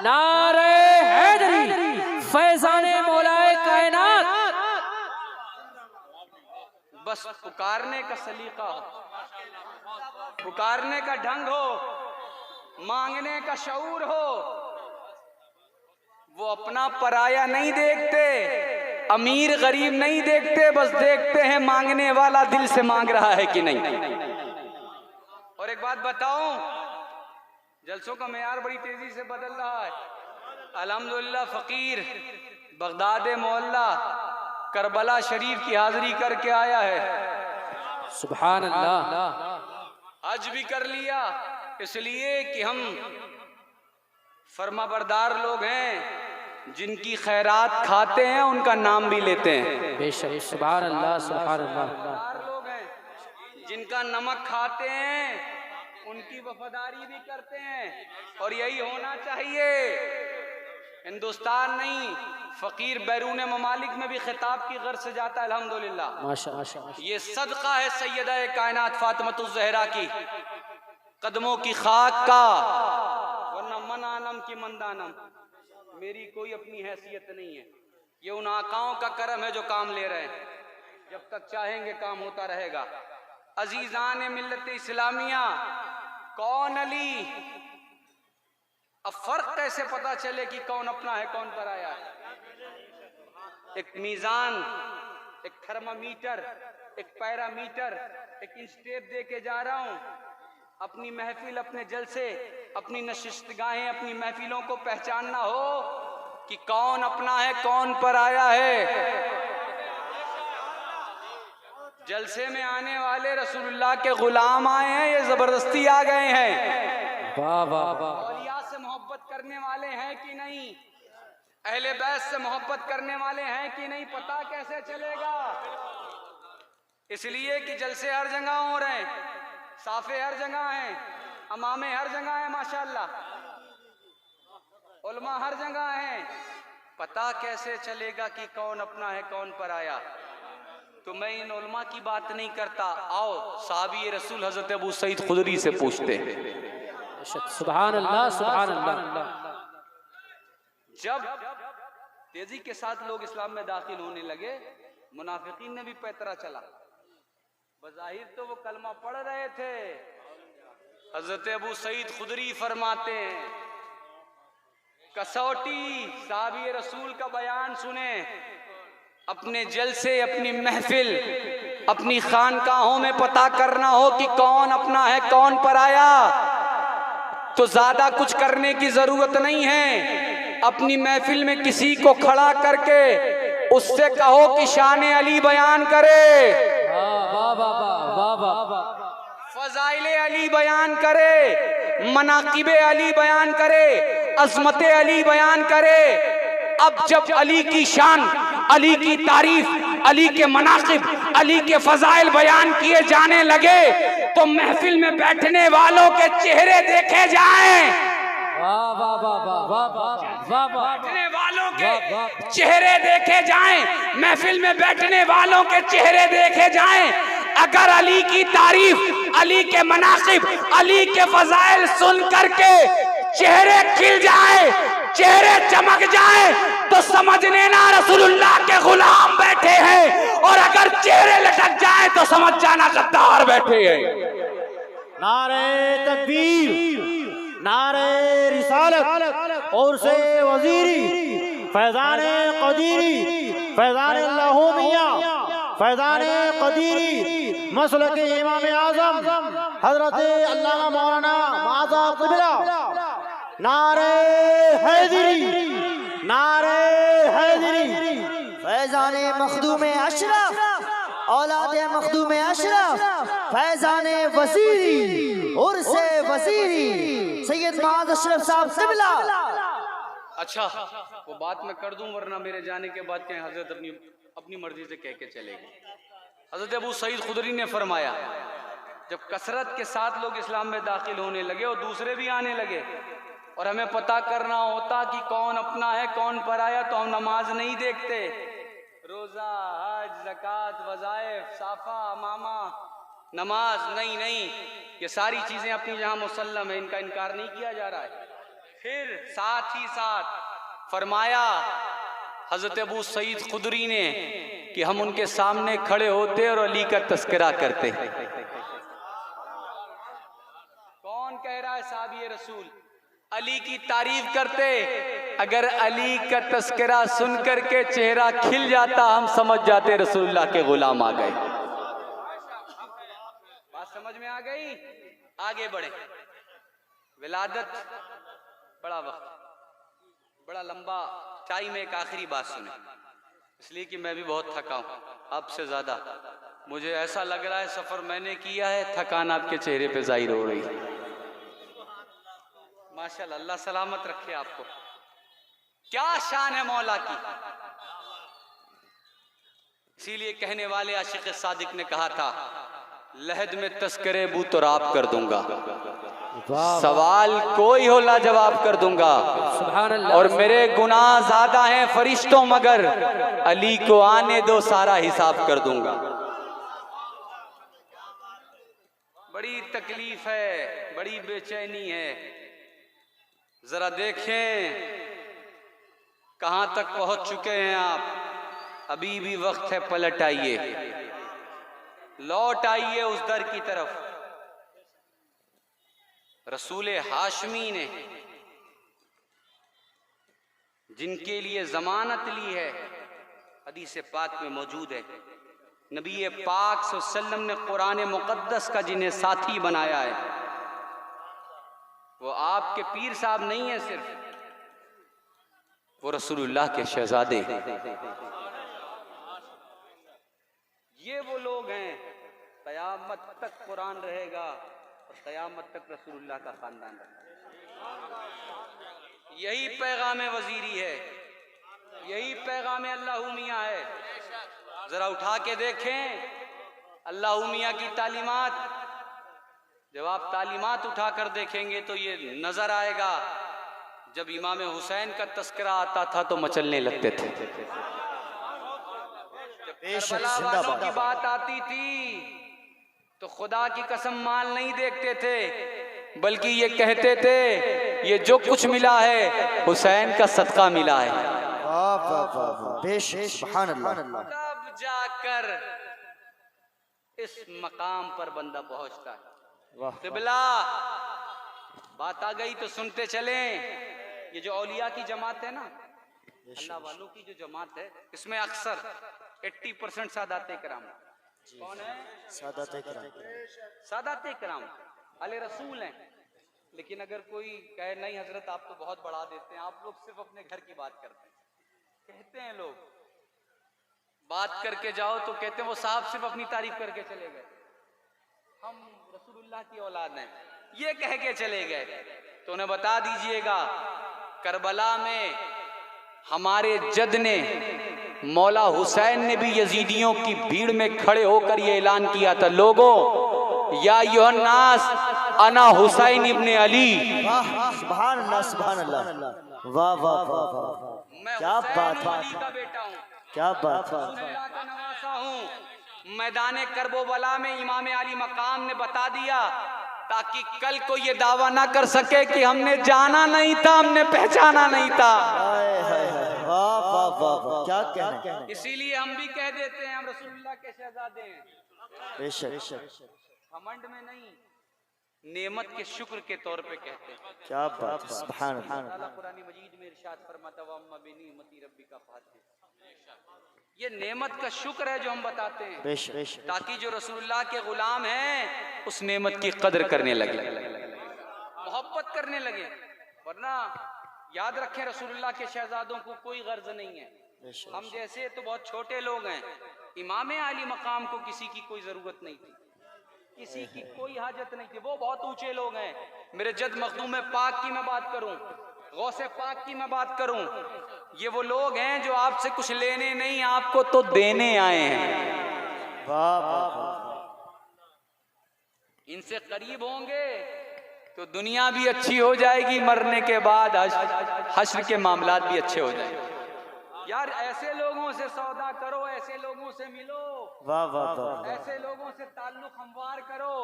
नारे हैदरी, फैज़ाने मौलाए कायनात।
बस पुकारने का सलीका हो, पुकारने का ढंग हो, मांगने का शऊर हो। वो अपना पराया नहीं देखते, अमीर गरीब नहीं देखते, बस देखते हैं मांगने वाला दिल से मांग रहा है कि नहीं। और एक बात बताऊं, जलसों का मेयार बड़ी तेजी से बदल रहा है। अल्हम्दुलिल्लाह फकीर बगदाद मोहल्ला करबला शरीफ की हाजिरी करके आया है।
सुभान अल्लाह।
हज भी कर लिया, इसलिए कि हम फरमाबरदार लोग हैं, जिनकी खैरात खाते हैं उनका नाम भी लेते हैं।
बेशक, सुभान अल्लाह, सुभान अल्लाह।
लोग हैं जिनका नमक खाते हैं, उनकी वफादारी भी करते हैं, और यही होना चाहिए। हिंदुस्तान नहीं, फकीर बैरून ममालिक में भी खिताब की गर्ज से जाता है अल्हम्दुलिल्लाह।
माशा माशा।
ये सदका है सैयदा कायनात फातिमतुज़ ज़हरा की, कदमों की खाक का, वरना मन आनम की मंदानम, मेरी कोई अपनी हैसियत नहीं है। ये उन आकाओं का करम है जो काम ले रहे हैं, जब तक चाहेंगे काम होता रहेगा। अजीजान मिल्लत इस्लामिया, कौन अली? अब फर्क कैसे पता चले कि कौन अपना है कौन पराया है? एक मीजान, एक थर्मामीटर, एक पैरामीटर, एक इंचटेप दे के जा रहा हूं। अपनी महफिल, अपने जलसे, अपनी नशिस्तगाहें, अपनी महफिलों को पहचानना हो कि कौन अपना है कौन पराया है। जलसे में आने वाले रसूलुल्लाह के गुलाम आए हैं, ये जबरदस्ती आ गए हैं।
वाह वाह वाह।
औलिया से मोहब्बत करने वाले हैं कि नहीं? अहले बैत से मोहब्बत करने वाले हैं कि नहीं? पता कैसे चलेगा? इसलिए कि जलसे हर जगह हो रहे हैं, साफे हर जगह हैं, अमामे हर जगह हैं, माशाअल्लाह, उलमा हर जगह हैं। पता कैसे चलेगा कि कौन अपना है कौन पराया? तो मैं इन उलमा की बात नहीं करता। आओ साहबी रसूल हजरत अबू सईद खुदरी से पूछते हैं।
सुभान अल्लाह, सुभान अल्लाह।
जब तेजी के साथ लोग इस्लाम में दाखिल होने लगे, मुनाफिकीन ने भी पैतरा चला। बज़ाहिर तो वो कलमा पढ़ रहे थे। हजरत अबू सईद खुदरी फरमाते हैं, कसौटी साहबी रसूल का बयान सुने, अपने जलसे, अपनी महफिल, अपनी खानकाहों में पता करना हो कि कौन अपना है कौन पराया, तो ज्यादा कुछ करने की जरूरत नहीं है। अपनी महफिल में किसी को खड़ा करके उससे कहो कि शान अली बयान करे, फजाइले अली बयान करे, मनाकिबे अली बयान करे, अजमते अली बयान करे। अब जब अली की शान, अली की तारीफ, अली के मनाकिब, अली के फजाइल बयान किए जाने लगे तो महफिल में बैठने वालों के चेहरे देखे जाएं। बैठने वालों के चेहरे देखे जाएं, महफिल में बैठने वालों के चेहरे देखे जाएं। अगर अली की तारीफ, अली के मनाकिब, अली के फजाइल सुन करके चेहरे खिल जाए, चेहरे चमक जाए, तो समझ लेना रसूलुल्लाह के गुलाम बैठे हैं, और अगर चेहरे लटक जाए तो समझ जाना गद्दार बैठे हैं।
नारे तकबीर, नारे रिसालत और से वजीरी, फैजाने कदीरी, फैजाने लाहौमिया, फैजाने कदीरी, मसलक इमाम आजम हजरत अल्लामा मौलाना माज़ा क़िबला, नारे हैदरी, नारे हैदरी, फैजाने मखदूम अशरफ, औलादे मखदूम अशरफ, फैजाने वसीरी, उर्से वसीरी, सैयद माज़ अशरफ साहब क़िबला।
अच्छा, वो बात मैं कर दूं, वरना मेरे जाने के बाद क्या हजरत अपनी मर्जी से कह के चलेगी। हजरत अबू सईद खुदरी ने फरमाया, जब कसरत के साथ लोग इस्लाम में दाखिल होने लगे और दूसरे भी आने लगे, और हमें पता करना होता कि कौन अपना है कौन पराया, तो हम नमाज नहीं देखते, रोजा, हज, ज़कात, वज़ाइफ, साफा, अमामा, नमाज नहीं, ये सारी चीजें अपनी जहां मुसल्लम है, इनका इनकार नहीं किया जा रहा है। फिर साथ ही साथ फरमाया हजरत अबू सईद खुदरी ने कि हम उनके सामने खड़े होते और अली का तस्करा करते। कौन कह रहा है साहबी रसूल? अली की तारीफ करते। अगर अली का तस्करा सुन करके चेहरा खिल जाता, हम समझ जाते रसूलुल्लाह के गुलाम आ गए। बात समझ में आ गई? आगे बढ़े। विलादत बड़ा वक्त, बड़ा लंबा टाइम। एक आखिरी बात सुने, इसलिए कि मैं भी बहुत थका हूं आपसे ज्यादा। मुझे ऐसा लग रहा है सफर मैंने किया है, थकान आपके चेहरे पे जाहिर हो रही है। माशाल्लाह, अल्लाह सलामत रखे आपको। क्या शान है मौला की। इसीलिए कहने वाले आशिक सादिक ने कहा था, लहद में तस्करे बू तो राब कर दूंगा, सवाल कोई हो लाजवाब कर दूंगा, और मेरे गुनाह ज्यादा हैं फरिश्तों मगर अली को आने दो सारा हिसाब कर दूंगा। बड़ी तकलीफ है, बड़ी बेचैनी है। जरा देखें कहां तक पहुंच चुके हैं आप। अभी भी वक्त है, पलट आइए, लौट आइए उस दर की तरफ। रसूल हाशमी ने जिनके लिए जमानत ली है, हदीस पाक में मौजूद है। नबी पाक सल्लल्लाहु अलैहि वसल्लम ने कुरान मुक़द्दस का जिन्हें साथी बनाया है, वो आपके पीर साहब नहीं है सिर्फ, वो रसूलुल्लाह के शहजादे। ये वो लोग हैं, क़यामत तक कुरान रहेगा और क़यामत तक रसूलुल्लाह का खानदान रहेगा। यही पैगाम वजीरी है, यही पैगाम अल्लाह मियाँ है। जरा उठा के देखें अल्लाह मियाँ की तालीमात। जब आप तालीमात उठा कर देखेंगे तो ये नजर आएगा, जब इमाम हुसैन का तस्करा आता था तो मचलने लगते थे। जब करबला वालों की बात आती थी तो खुदा की कसम माल नहीं देखते थे, बल्कि ये कहते थे ये जो कुछ मिला है हुसैन का सदका मिला है। तब जाकर इस मकाम पर बंदा पहुंचता है। क़िबला बात आ गई तो सुनते चलें। ये जो औलिया की जमात है ना, अल्लाह वालों की जो जमात है, इसमें अक्सर 80% सादाते किराम। कौन है? सादाते किराम अले रसूल हैं। लेकिन अगर कोई कहे नहीं हजरत आप तो बहुत बढ़ा देते हैं, आप लोग सिर्फ अपने घर की बात करते हैं। कहते हैं लोग, बात करके जाओ तो कहते हैं वो साहब सिर्फ अपनी तारीफ करके चले गए, हम रसूलुल्लाह की औलाद हैं, ये कह के चले गए। तो उन्हें बता दीजिएगा, करबला में हमारे जद ने, मौला हुसैन ने भी यजीदियों की भीड़ में खड़े होकर ये ऐलान किया था, लोगों या युहन्नास अना हुसैन इब्ने अली।
सुभान अल्लाह, सुभान अल्लाह, वाह वाह वाह, क्या बात है,
का बेटा हूँ,
क्या बात है,
रसूलुल्लाह का नवासा हूँ। मैदान करबला में इमाम अली मकाम ने बता दिया ताकि कल को ये दावा ना कर सके कि हमने जाना नहीं था, हमने पहचाना नहीं था।
वाह वाह वाह, क्या कहना।
इसीलिए हम भी कह देते हैं हम रसूलुल्लाह के शहजादे हैं।
बेशक,
घमंड में नहीं, नेमत के शुक्र के तौर पे कहते हैं।
क्या बात है, सुभान अल्लाह।
अल्लाह कुरान मजीद में इरशाद फरमाता है वम्मा बिनिअमति रब्बिका फहद्दिस। ये नेमत का शुक्र है जो हम बताते हैं,
बेशक,
ताकि जो रसूलुल्लाह के गुलाम हैं उस नेमत की कदर करने लगे, मोहब्बत करने लगे। वरना याद रखें रसूलुल्लाह के शहजादों को कोई गर्ज नहीं है। हम जैसे तो बहुत छोटे लोग हैं। इमाम अली मकाम को किसी की कोई जरूरत नहीं थी, किसी की कोई हाजत नहीं थी, वो बहुत ऊंचे लोग हैं। मेरे जद मखदूम पाक की मैं बात करूं, गौसे पाक की मैं बात करूं, ये वो लोग हैं जो आपसे कुछ लेने नहीं, आपको तो देने आए हैं।
वाह वाह,
इनसे करीब होंगे तो दुनिया भी अच्छी हो जाएगी, मरने के बाद हश्र के मामलात भी अच्छे हो जाएंगे। यार ऐसे लोगों से सौदा करो, ऐसे लोगों से मिलो,
वाह वाह वाह,
ऐसे लोगों से ताल्लुक हमवार करो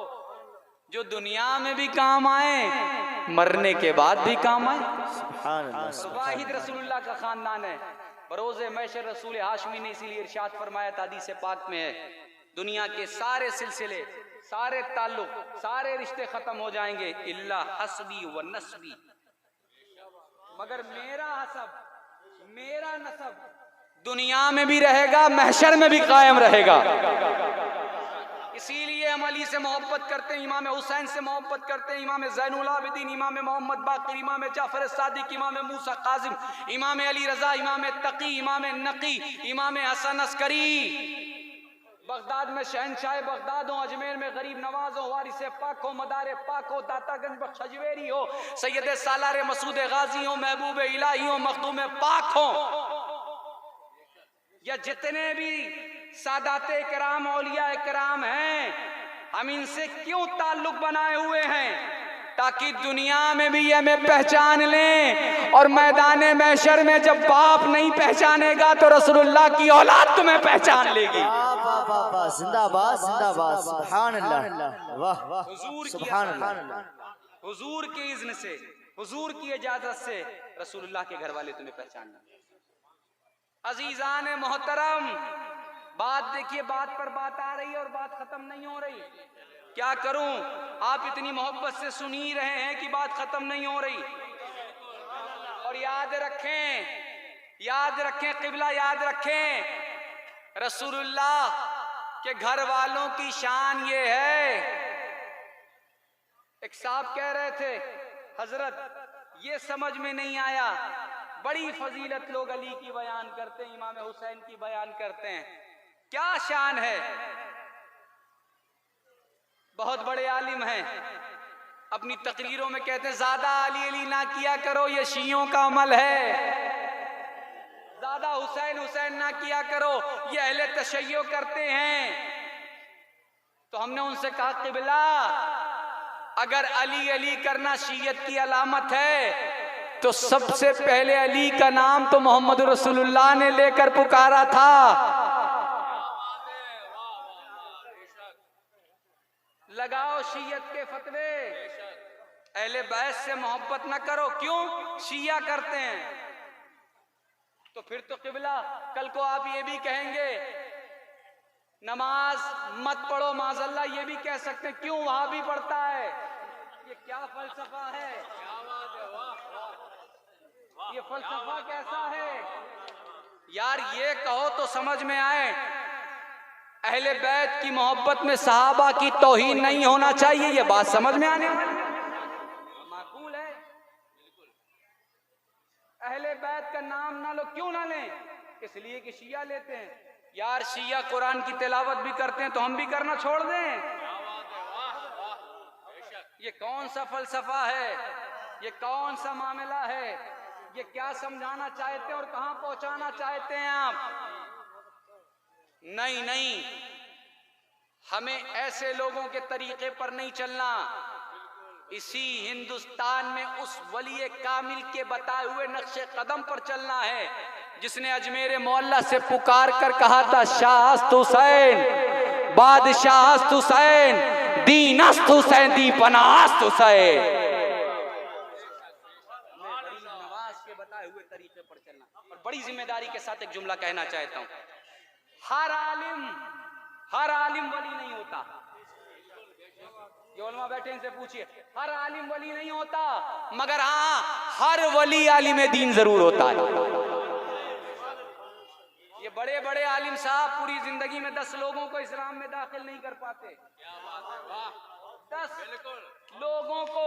जो दुनिया में भी काम आए, मरने के बाद भी काम आए।
सुभान अल्लाह।
वाहिद रसूलुल्लाह का खानदान है, बरोज़े महशर रसूल हाशमी ने इसीलिए इरशाद फरमाया था, हदीस पाक में है, दुनिया के सारे सिलसिले, सारे ताल्लुक, सारे रिश्ते खत्म हो जाएंगे इल्ला हस्बी व नस्बी, मगर मेरा हसब, मेरा नसब दुनिया में भी रहेगा, महशर में भी कायम रहेगा। इसीलिए हम अली से मोहब्बत करते हैं, इमाम हुसैन से मोहब्बत करते हैं, इमाम ज़ैनुल आबिदीन, इमाम मोहम्मद बाक़िर, इमाम जाफ़र सादिक, इमाम मूसा काज़िम, इमाम अली रज़ा, इमाम तकी, इमाम नकी, इमाम हसन अस्करी। बगदाद में शहनशाह बगदाद हो, अजमेर में गरीब नवाज हो, वारिस पाक हो, मदार पाक हो, दातागंज बख्श हजवेरी हो, सैयद सालार मसूद गाजी हो, महबूब इलाही हो, मखदूम पाक हो, या जितने भी सादाते कराम औलिया कराम हैं, हम इनसे क्यों ताल्लुक बनाए हुए हैं? ताकि दुनिया में भी हमें पहचान लें, और मैदान महशर में जब बाप नहीं पहचानेगा तो रसूलुल्लाह की औलाद तुम्हें पहचान लेगी।
वाह वाह, जिंदाबाद जिंदाबाद, सुभान अल्लाह, वाह वाह,
हुजूर की
सुभान
अज़ान,
अल्लाह।
हुजूर के इज़्न से, हुजूर की इजाजत से रसूलुल्लाह के घर वाले तुम्हें पहचानना। अजीजान मोहतरम, बात देखिए, बात पर बात आ रही है और बात खत्म नहीं हो रही। क्या करूं, आप इतनी मोहब्बत से सुन ही रहे हैं कि बात खत्म नहीं हो रही। और याद रखें क़िबला, याद रखें, रसूलुल्लाह के घर वालों की शान ये है। एक साहब कह रहे थे, हजरत ये समझ में नहीं आया, बड़ी फजीलत लोग अली की बयान करते हैं, इमाम हुसैन की बयान करते हैं, क्या शान है। बहुत बड़े आलिम हैं, अपनी तकरीरों में कहते हैं ज्यादा अली अली ना किया करो, ये शियों का अमल है। ज्यादा हुसैन हुसैन ना किया करो, ये अहले तशय्यो करते हैं। तो हमने उनसे कहा, क़िबला अगर अली अली करना शीयत की अलामत है तो सबसे पहले अली का नाम तो मोहम्मद रसूलुल्लाह ने लेकर पुकारा था। लगाओ शीयत के फतवे, अहले बैत से मोहब्बत न करो, क्यों शिया करते हैं। तो फिर तो क़िबला कल को आप ये भी कहेंगे नमाज मत पढ़ो, माज़अल्लाह ये भी कह सकते हैं, क्यों वहां भी पढ़ता है। ये क्या फलसफा है, ये फलसफा कैसा है यार। ये कहो तो समझ में आए, अहले बैत की मोहब्बत में सहाबा की तौहीन नहीं होना चाहिए, ये बात समझ में आने वाली माकूल है। अहले बैत का नाम ना लो, क्यों ना लें, इसलिए कि शिया लेते हैं। यार शिया कुरान की तिलावत भी करते हैं तो हम भी करना छोड़ दें। ये कौन सा फलसफा है, ये कौन सा मामला है, ये क्या समझाना चाहते हैं और कहां पहुंचाना चाहते हैं आप। नहीं नहीं, हमें ऐसे लोगों के तरीके पर नहीं चलना। इसी हिंदुस्तान में उस वली कामिल के बताए हुए नक्शे कदम पर चलना है जिसने अजमेर मोहल्ला से पुकार कर कहा था, शाहस्त हुसैन, बादशाहस्त हुसैन, दीनस्त हुसैन, दीपनास्त हुसैन। नवाज के बताए हुए तरीके पर चलना। और बड़ी जिम्मेदारी के साथ एक जुमला कहना चाहता हूं, हर आलिम वली नहीं होता। ये उलमा बैठे, इनसे पूछिए, हर आलिम वली नहीं होता, मगर हाँ हर वली आलिम दीन जरूर होता है। ये बड़े बड़े आलिम साहब पूरी जिंदगी में 10 लोगों को इस्लाम में दाखिल नहीं कर पाते। 10 लोगों को,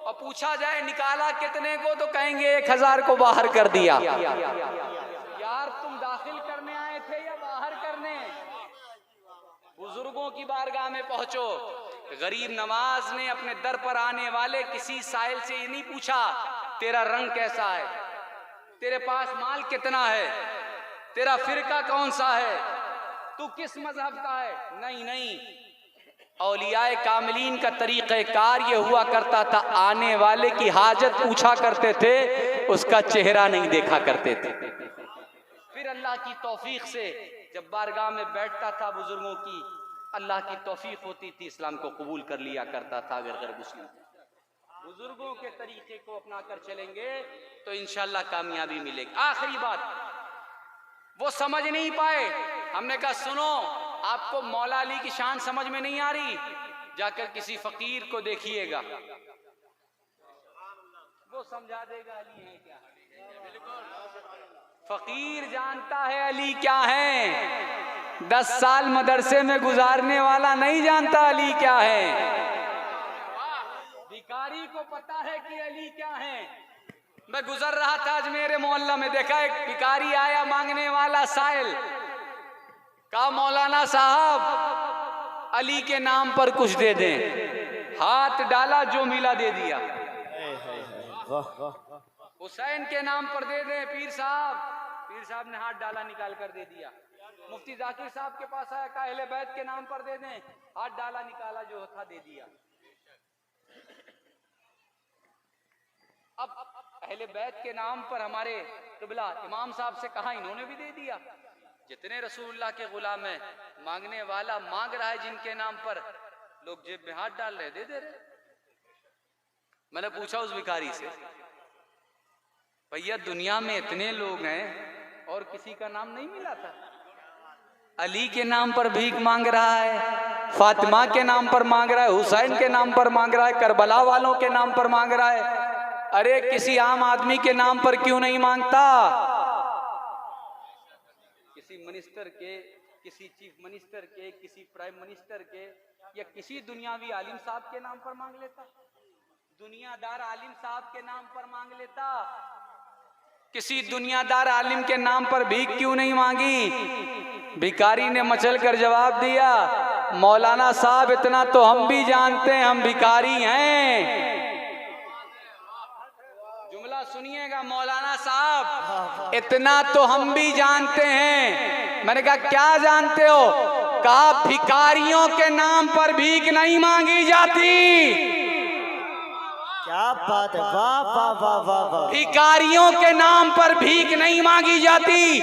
और पूछा जाए निकाला कितने को तो कहेंगे 1000 को बाहर कर दिया। यार तुम दाखिल करने आए थे या बाहर करने। बुजुर्गों की बारगाह में पहुंचो। गरीब नवाज ने अपने दर पर आने वाले किसी साहिल से ये नहीं पूछा तेरा रंग कैसा है, तेरे पास माल कितना है, तेरा फिरका कौन सा है, तू किस मजहब का है। नहीं नहीं, औलियाए कामिलीन का तरीक़ेकार ये हुआ करता था, आने वाले की हाजत पूछा करते थे, उसका चेहरा नहीं देखा करते थे। फिर अल्लाह की तौफीक से जब बारगाह में बैठता था बुजुर्गों की, अल्लाह की तौफीक होती थी, इस्लाम को कबूल कर लिया करता था। अगर गैर मुस्लिम बुजुर्गों के तरीके को अपना कर चलेंगे तो इंशाअल्लाह कामयाबी मिलेगी। आखिरी बात, वो समझ नहीं पाए, हमने कहा सुनो, आपको मौला अली की शान समझ में नहीं आ रही, जाकर किसी फकीर को देखिएगा, वो समझा देगा अली है क्या। फकीर जानता है अली क्या है, 10 साल मदरसे में गुजारने वाला नहीं जानता अली क्या है। भिखारी को पता है कि अली क्या है। मैं गुजर रहा था आज मेरे मोहल्ला में, देखा एक भिखारी आया मांगने वाला साइल, कहा मौलाना साहब अली के नाम पर कुछ दे दें। हाथ डाला, जो मिला दे दिया। हुसैन के नाम पर दे दें पीर साहब ने हाथ डाला, निकाल कर दे दिया। मुफ्ती जाकिर साहब के पास आया, कहा अहले बैत के नाम पर दे दें, हाथ डाला, निकाला, जो था दे दिया। अब अहले बैत के नाम पर हमारे क़िबला इमाम साहब से कहा, इन्होंने भी दे दिया। जितने रसूलुल्लाह के गुलाम हैं, मांगने वाला मांग रहा है जिनके नाम पर, लोग जेब में हाथ डाल रहे, दे रहे। मैंने पूछा उस भिखारी से, भैया दुनिया में इतने लोग हैं और किसी का नाम नहीं मिला था? अली के नाम पर भीख मांग रहा है, फातिमा के नाम पर मांग रहा है, हुसैन के नाम पर मांग रहा है, करबला वालों के नाम पर मांग रहा है। अरे किसी आम आदमी के नाम पर क्यों नहीं मांगता? किसी मिनिस्टर के, किसी चीफ मिनिस्टर के, किसी प्राइम मिनिस्टर के, या किसी दुनियावी आलिम साहब के नाम पर मांग लेता, दुनियादार आलिम साहब के नाम पर मांग लेता। किसी दुनियादार आलिम के नाम पर भीख क्यों नहीं मांगी? भिखारी ने मचल कर जवाब दिया, मौलाना साहब इतना तो हम भी जानते हैं, हम भिखारी हैं। जुमला सुनिएगा मौलाना साहब, इतना तो हम भी जानते हैं। मैंने कहा क्या जानते हो? कहा भिखारियों के नाम पर भीख नहीं मांगी जाती।
क्या बात है, वाह वाह वाह वाह वाह।
भिखारियों के नाम पर भीख नहीं मांगी जाती,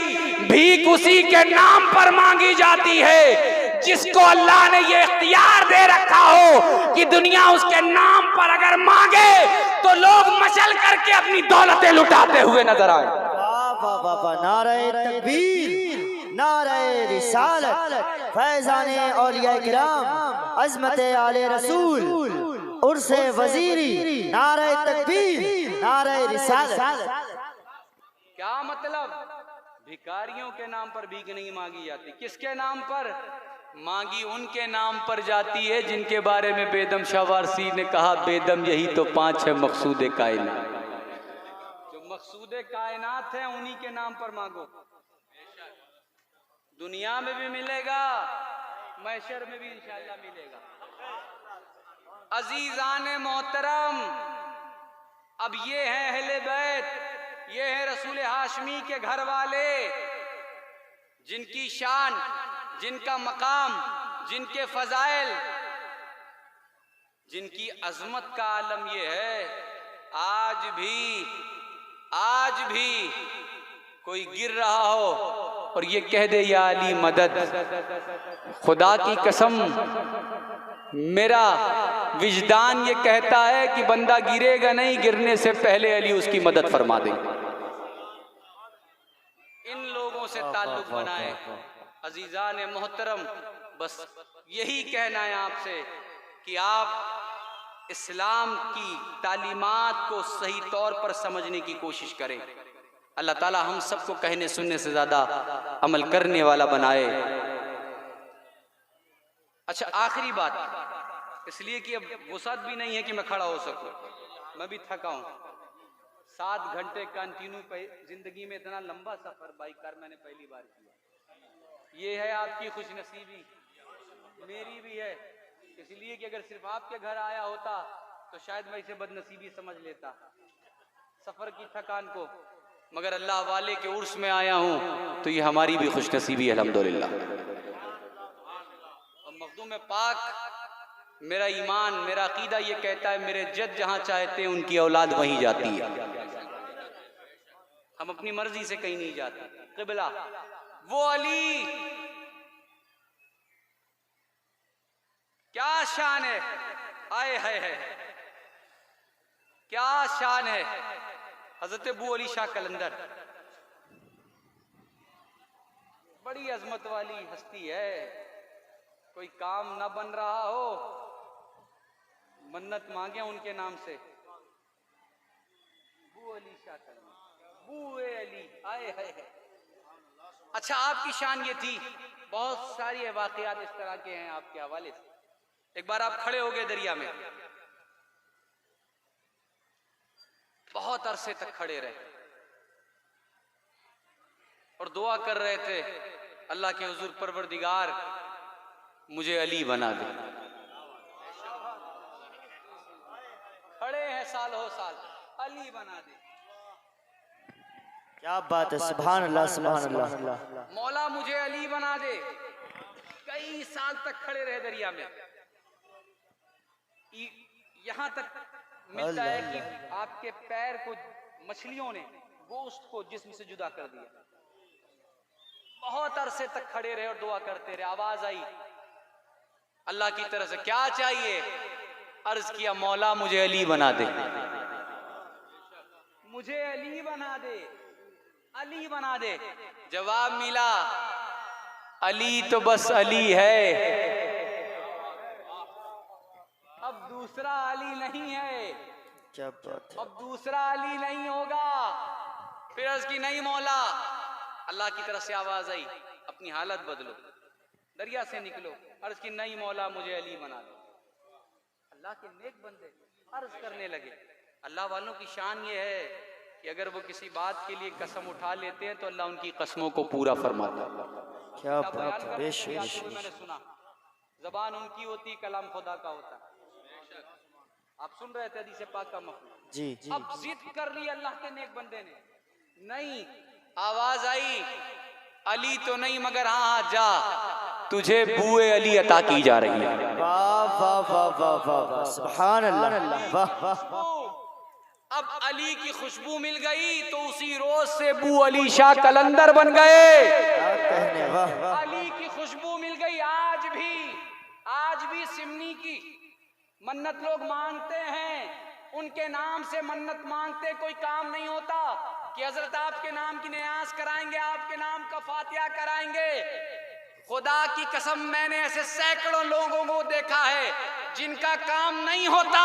भीख उसी के नाम पर मांगी जाती है जिसको अल्लाह ने ये इख्तियार दे रखा हो कि दुनिया उसके नाम पर अगर मांगे तो लोग मचल करके अपनी दौलतें लुटाते हुए नजर आए।
वाह वाह वाह वाह। नारे तकबीर, नारे रिसालत, फैजाने औलिया किराम, अज़मते आले रसूल, उर्से वजीरी, नारे तकबीर, नारे रिसालत।
क्या मतलब? भिखारियों के नाम पर भीख नहीं मांगी जाती। किसके नाम पर मांगी? उनके नाम पर जाती है जिनके बारे में बेदम शाह वारसी ने कहा, बेदम यही तो 5 है मकसूद कायनात। जो मकसूद कायनात है उन्हीं के नाम पर मांगो। दुनिया में भी मिलेगा, महशर में भी इंशाअल्लाह मिलेगा। अजीजाने मोहतरम, अब ये है अहले बैत, ये है रसूल हाशमी के घर वाले, जिनकी शान, जिनका मकाम, जिनके फजाइल, जिनकी अजमत का आलम ये है। आज भी कोई गिर रहा हो और ये कह दे या अली मदद, खुदा की कसम मेरा विजदान ये कहता है कि बंदा गिरेगा नहीं, गिरने से पहले अली उसकी मदद फरमा दे। इन लोगों से ताल्लुक बनाए अजीजान मोहतरम। बस यही कहना है आपसे कि आप इस्लाम की तालीमात को सही तौर पर समझने की कोशिश करें। अल्लाह ताला हम सबको कहने सुनने से ज्यादा अमल करने वाला बनाए। अच्छा, आखिरी बात, इसलिए कि अब वुसअत भी नहीं है कि मैं खड़ा हो सकूं, मैं भी थका हूं। 7 घंटे कंटिन्यू जिंदगी में इतना लंबा सफर बाइक कार मैंने पहली बार किया। ये है आपकी खुशनसीबी, मेरी भी है। इसलिए कि अगर सिर्फ आपके घर आया होता तो शायद मैं इसे बदनसीबी समझ लेता, सफर की थकान को। मगर अल्लाह वाले के उर्स में आया हूं तो ये हमारी भी खुशनसीबी अल्हम्दुलिल्लाह। और मखदूम पाक, मेरा ईमान, मेरा अकीदा ये कहता है मेरे जद जहां चाहते हैं उनकी औलाद वहीं जाती है। हम अपनी मर्जी से कहीं नहीं जाते। क़िबला वो अली, क्या शान है, आए है क्या शान है। हजरत अबू अली शाह कलंदर बड़ी अजमत वाली हस्ती है। कोई काम ना बन रहा हो, मन्नत मांगे उनके नाम से, अबू अली शाह कलंदर, बूए अली, आए है। अच्छा, आपकी शान ये थी, बहुत सारी वाकयात इस तरह के हैं आपके हवाले से। एक बार आप खड़े हो गए दरिया में, बहुत अरसे तक खड़े रहे और दुआ कर रहे थे, अल्लाह के हुजूर, परवरदिगार मुझे अली बना दे। खड़े हैं सालों साल, अली बना दे।
क्या बात है, सुभान अल्लाह, सुभान अल्लाह।
मौला मुझे अली बना दे। कई साल तक खड़े रहे दरिया में। यहां तक मिलता है कि आपके पैर को मछलियों ने, गोश्त को जिस्म से जुदा कर दिया। बहुत अरसे तक खड़े रहे और दुआ करते रहे। आवाज आई अल्लाह की तरफ से, क्या चाहिए? अर्ज किया, मौला मुझे अली बना दे, मुझे अली बना दे, अली बना दे। जवाब मिला, अली तो बस अली है, अब दूसरा अली नहीं है।
क्या बात है।
अब दूसरा अली नहीं होगा। फिर अर्ज की, नहीं मौला। अल्लाह की तरफ से आवाज आई, अपनी हालत बदलो, दरिया से निकलो। अर्ज की, नहीं मौला मुझे अली बना दो। अल्लाह के नेक बंदे अर्ज करने लगे। अल्लाह वालों की शान ये है कि अगर वो किसी बात के लिए कसम उठा लेते हैं तो अल्लाह उनकी कसमों को पूरा फरमाता है।
क्या
बयान
बात है।
करते
बेश
हुए
बेश
आते हुए मैंने सुना, जबान उनकी होती, कलाम खुदा का होता। आप सुन रहे थे हदीस पाक का मफहूम।
जी जी।
अब जिद कर ली अल्लाह के नेक बंदे ने, नहीं। आवाज आई, अली तो नहीं मगर हाँ हाँ जा, तुझे बूए अली अता की जा रही है।
वाह वाह वाह वाह वाह वाह, सुभान अल्लाह, वाह वाह।
अब अली की खुशबू मिल गई तो उसी रोज से बू अली शाह कलंदर बन गए।
क्या कहने, वाह वाह।
अली की खुशबू मिल गई। आज भी सिमनी की मन्नत लोग मांगते हैं, उनके नाम से मन्नत मांगते, कोई काम नहीं होता कि हजरत आपके नाम की नियाज कराएंगे, आपके नाम का फातिहा कराएंगे। खुदा की कसम, मैंने ऐसे सैकड़ों लोगों को देखा है जिनका काम नहीं होता,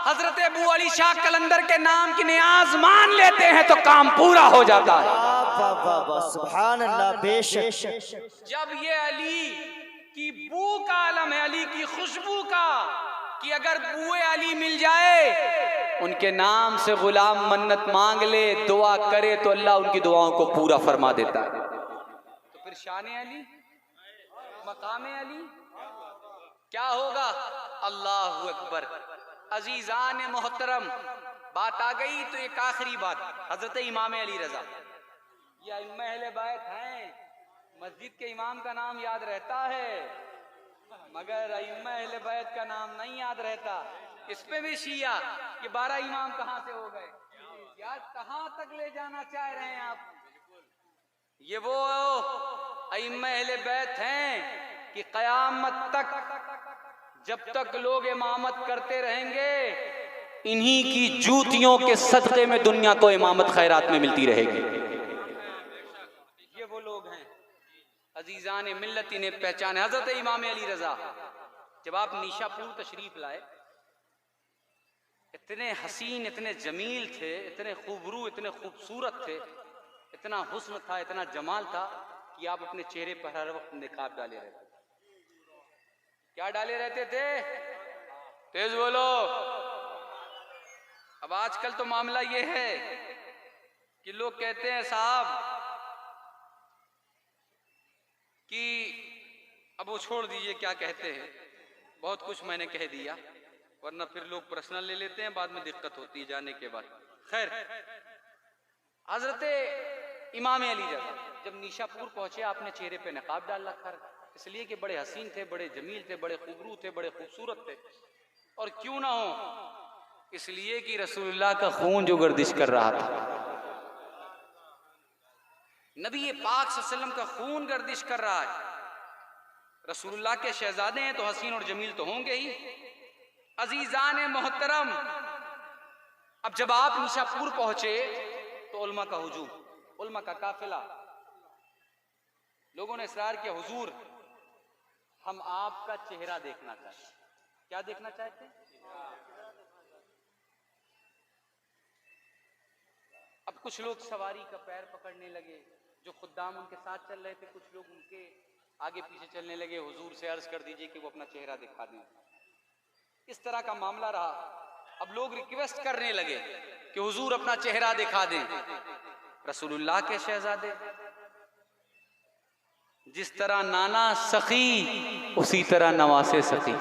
हजरत अबू अली शाह कलंदर के नाम की नियाज मान लेते हैं तो काम पूरा हो जाता है।
वाह वाह वाह, सुभान अल्लाह, बेशक।
जब ये अली की बू का आलम है, अली की खुशबू का, कि अगर बूए अली मिल जाए, उनके नाम से गुलाम मन्नत मांग ले, दुआ करे तो अल्लाह उनकी दुआओं को पूरा फरमा देता है। तो फिर शान अली, मकाम अली क्या होगा? अल्लाहु अकबर। अजीजान मोहतरम, बात आ गई तो एक आखिरी बात, हजरत इमाम अली रजा, ये अहले बैत हैं। मस्जिद के इमाम का नाम याद रहता है मगर अहले बैत का नाम नहीं याद रहता। इस पे भी शिया, ये 12 इमाम कहां से हो गए यार? कहां तक ले जाना चाह रहे हैं आप? ये वो अहले बैत हैं कि कयामत तक जब तक लोग इमामत करते रहेंगे, इन्हीं की जूतियों के सदक़े में दुनिया को इमामत खैरात में मिलती रहेगी। ये वो लोग हैं अजीजान मिल्लत, इन्हें पहचाने। हजरत इमाम अली रजा जब आप निशापुर तशरीफ लाए, इतने हसीन, इतने जमील थे, इतने खूबरू, इतने खूबसूरत थे, इतना हुस्न था, इतना जमाल था कि आप अपने चेहरे पर हर वक्त निकाब डाले रहते। क्या डाले रहते थे? तेज बोलो। अब आजकल तो मामला ये है कि लोग कहते हैं साहब कि अब वो छोड़ दीजिए, क्या कहते हैं, बहुत कुछ मैंने कह दिया, वरना फिर लोग पर्सनल ले लेते हैं, बाद में दिक्कत होती है जाने के बाद। खैर, हजरत इमाम अली जब निशापुर पहुंचे, आपने चेहरे पे नकाब डाल रखा, इसलिए कि बड़े हसीन थे, बड़े जमील थे, बड़े खूबरू थे, बड़े खूबसूरत थे। और क्यों ना हो, इसलिए कि रसूलुल्लाह का खून जो गर्दिश कर रहा था, नबी पाक सल्लल्लाहु अलैहि वसल्लम का खून गर्दिश कर रहा है। रसूलुल्लाह के शहजादे हैं तो हसीन और जमील तो होंगे ही। अजीजान मोहतरम, अब जब आप निशापुर पहुंचे तो उलमा का हुजूम, उलमा का काफिला, लोगों ने इसरार किया, हुजूर हम आपका चेहरा देखना चाहते। क्या देखना चाहते? अब कुछ लोग सवारी का पैर पकड़ने लगे, जो खुद्दाम उनके साथ चल रहे थे, कुछ लोग उनके आगे पीछे चलने लगे, हुजूर से अर्ज कर दीजिए कि वो अपना चेहरा दिखा दें। इस तरह का मामला रहा। अब लोग रिक्वेस्ट करने लगे कि हुजूर अपना चेहरा दिखा दें। रसूलुल्लाह के शहजादे, जिस तरह नाना सखी उसी तरह नवासे सखी,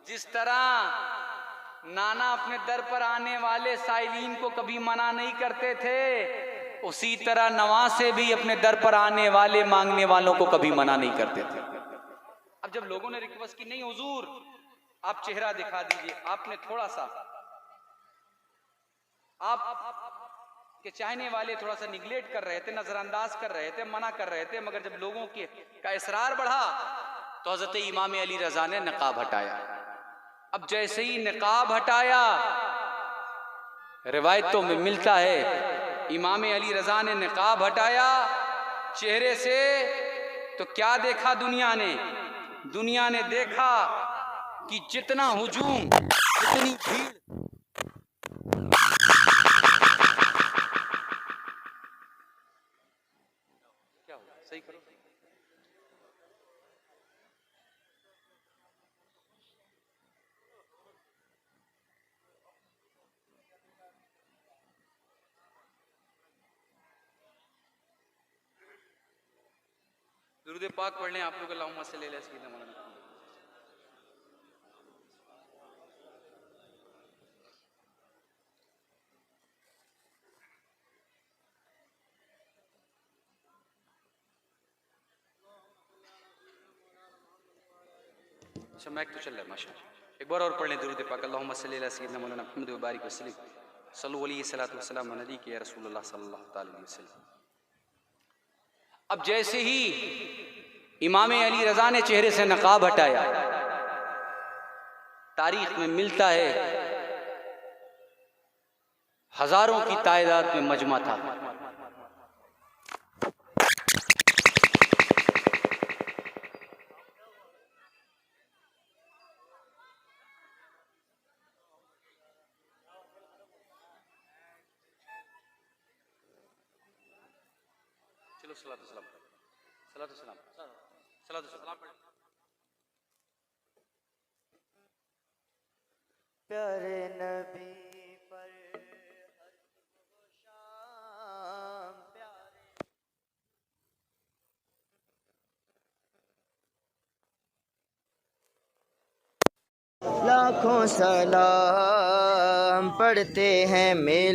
जिस तरह नाना अपने दर पर आने वाले साइलीन को कभी मना नहीं करते थे, उसी तरह नवासे भी अपने दर पर आने वाले मांगने वालों को कभी मना नहीं करते थे। अब जब लोगों ने रिक्वेस्ट की, नहीं हुजूर आप चेहरा दिखा दीजिए, आपने थोड़ा सा, आप के चाहने वाले थोड़ा सा निगलेक्ट कर रहे थे, नजरअंदाज कर रहे थे, मना कर रहे थे, मगर जब लोगों के का इसरार बढ़ा तो हजरत इमाम अली रजा ने नकाब हटाया। अब जैसे ही नकाब हटाया, रिवायतों में मिलता है इमाम अली रजा ने नकाब हटाया चेहरे से, तो क्या देखा दुनिया ने? दुनिया ने देखा कि जितना हुजूम, जितनी भीड़, क्या हुआ? सही करो। दुरूद पाक पढ़ लें आप लोग। अल्लाहुम्मा सल्ली अला सय्यिदिना मौलाना। अच्छा मैक तो चल रहा है माशाअल्लाह। एक बार और पढ़ लें दुरूद पाक। अल्लाहुम्मा सल्ली अला सय्यिदिना मौलाना मुहम्मद व बारिक वसल्लिम सल्लल्लाहु अलैहि सल्लतु वस्सलाम अलैहि के या रसूलुल्लाह सल्लल्लाहु अलैहि वसल्लम। अब जैसे ही इमाम अली रजा ने चेहरे से नकाब हटाया, तारीख में मिलता है हजारों की तादाद में मजमा था। चलो सलातो सलाम, सलातो सलाम, सलातो सलाम।
प्यारे नबी पर हर शाम प्यारे, लाखों सलाम पढ़ते हैं मेरे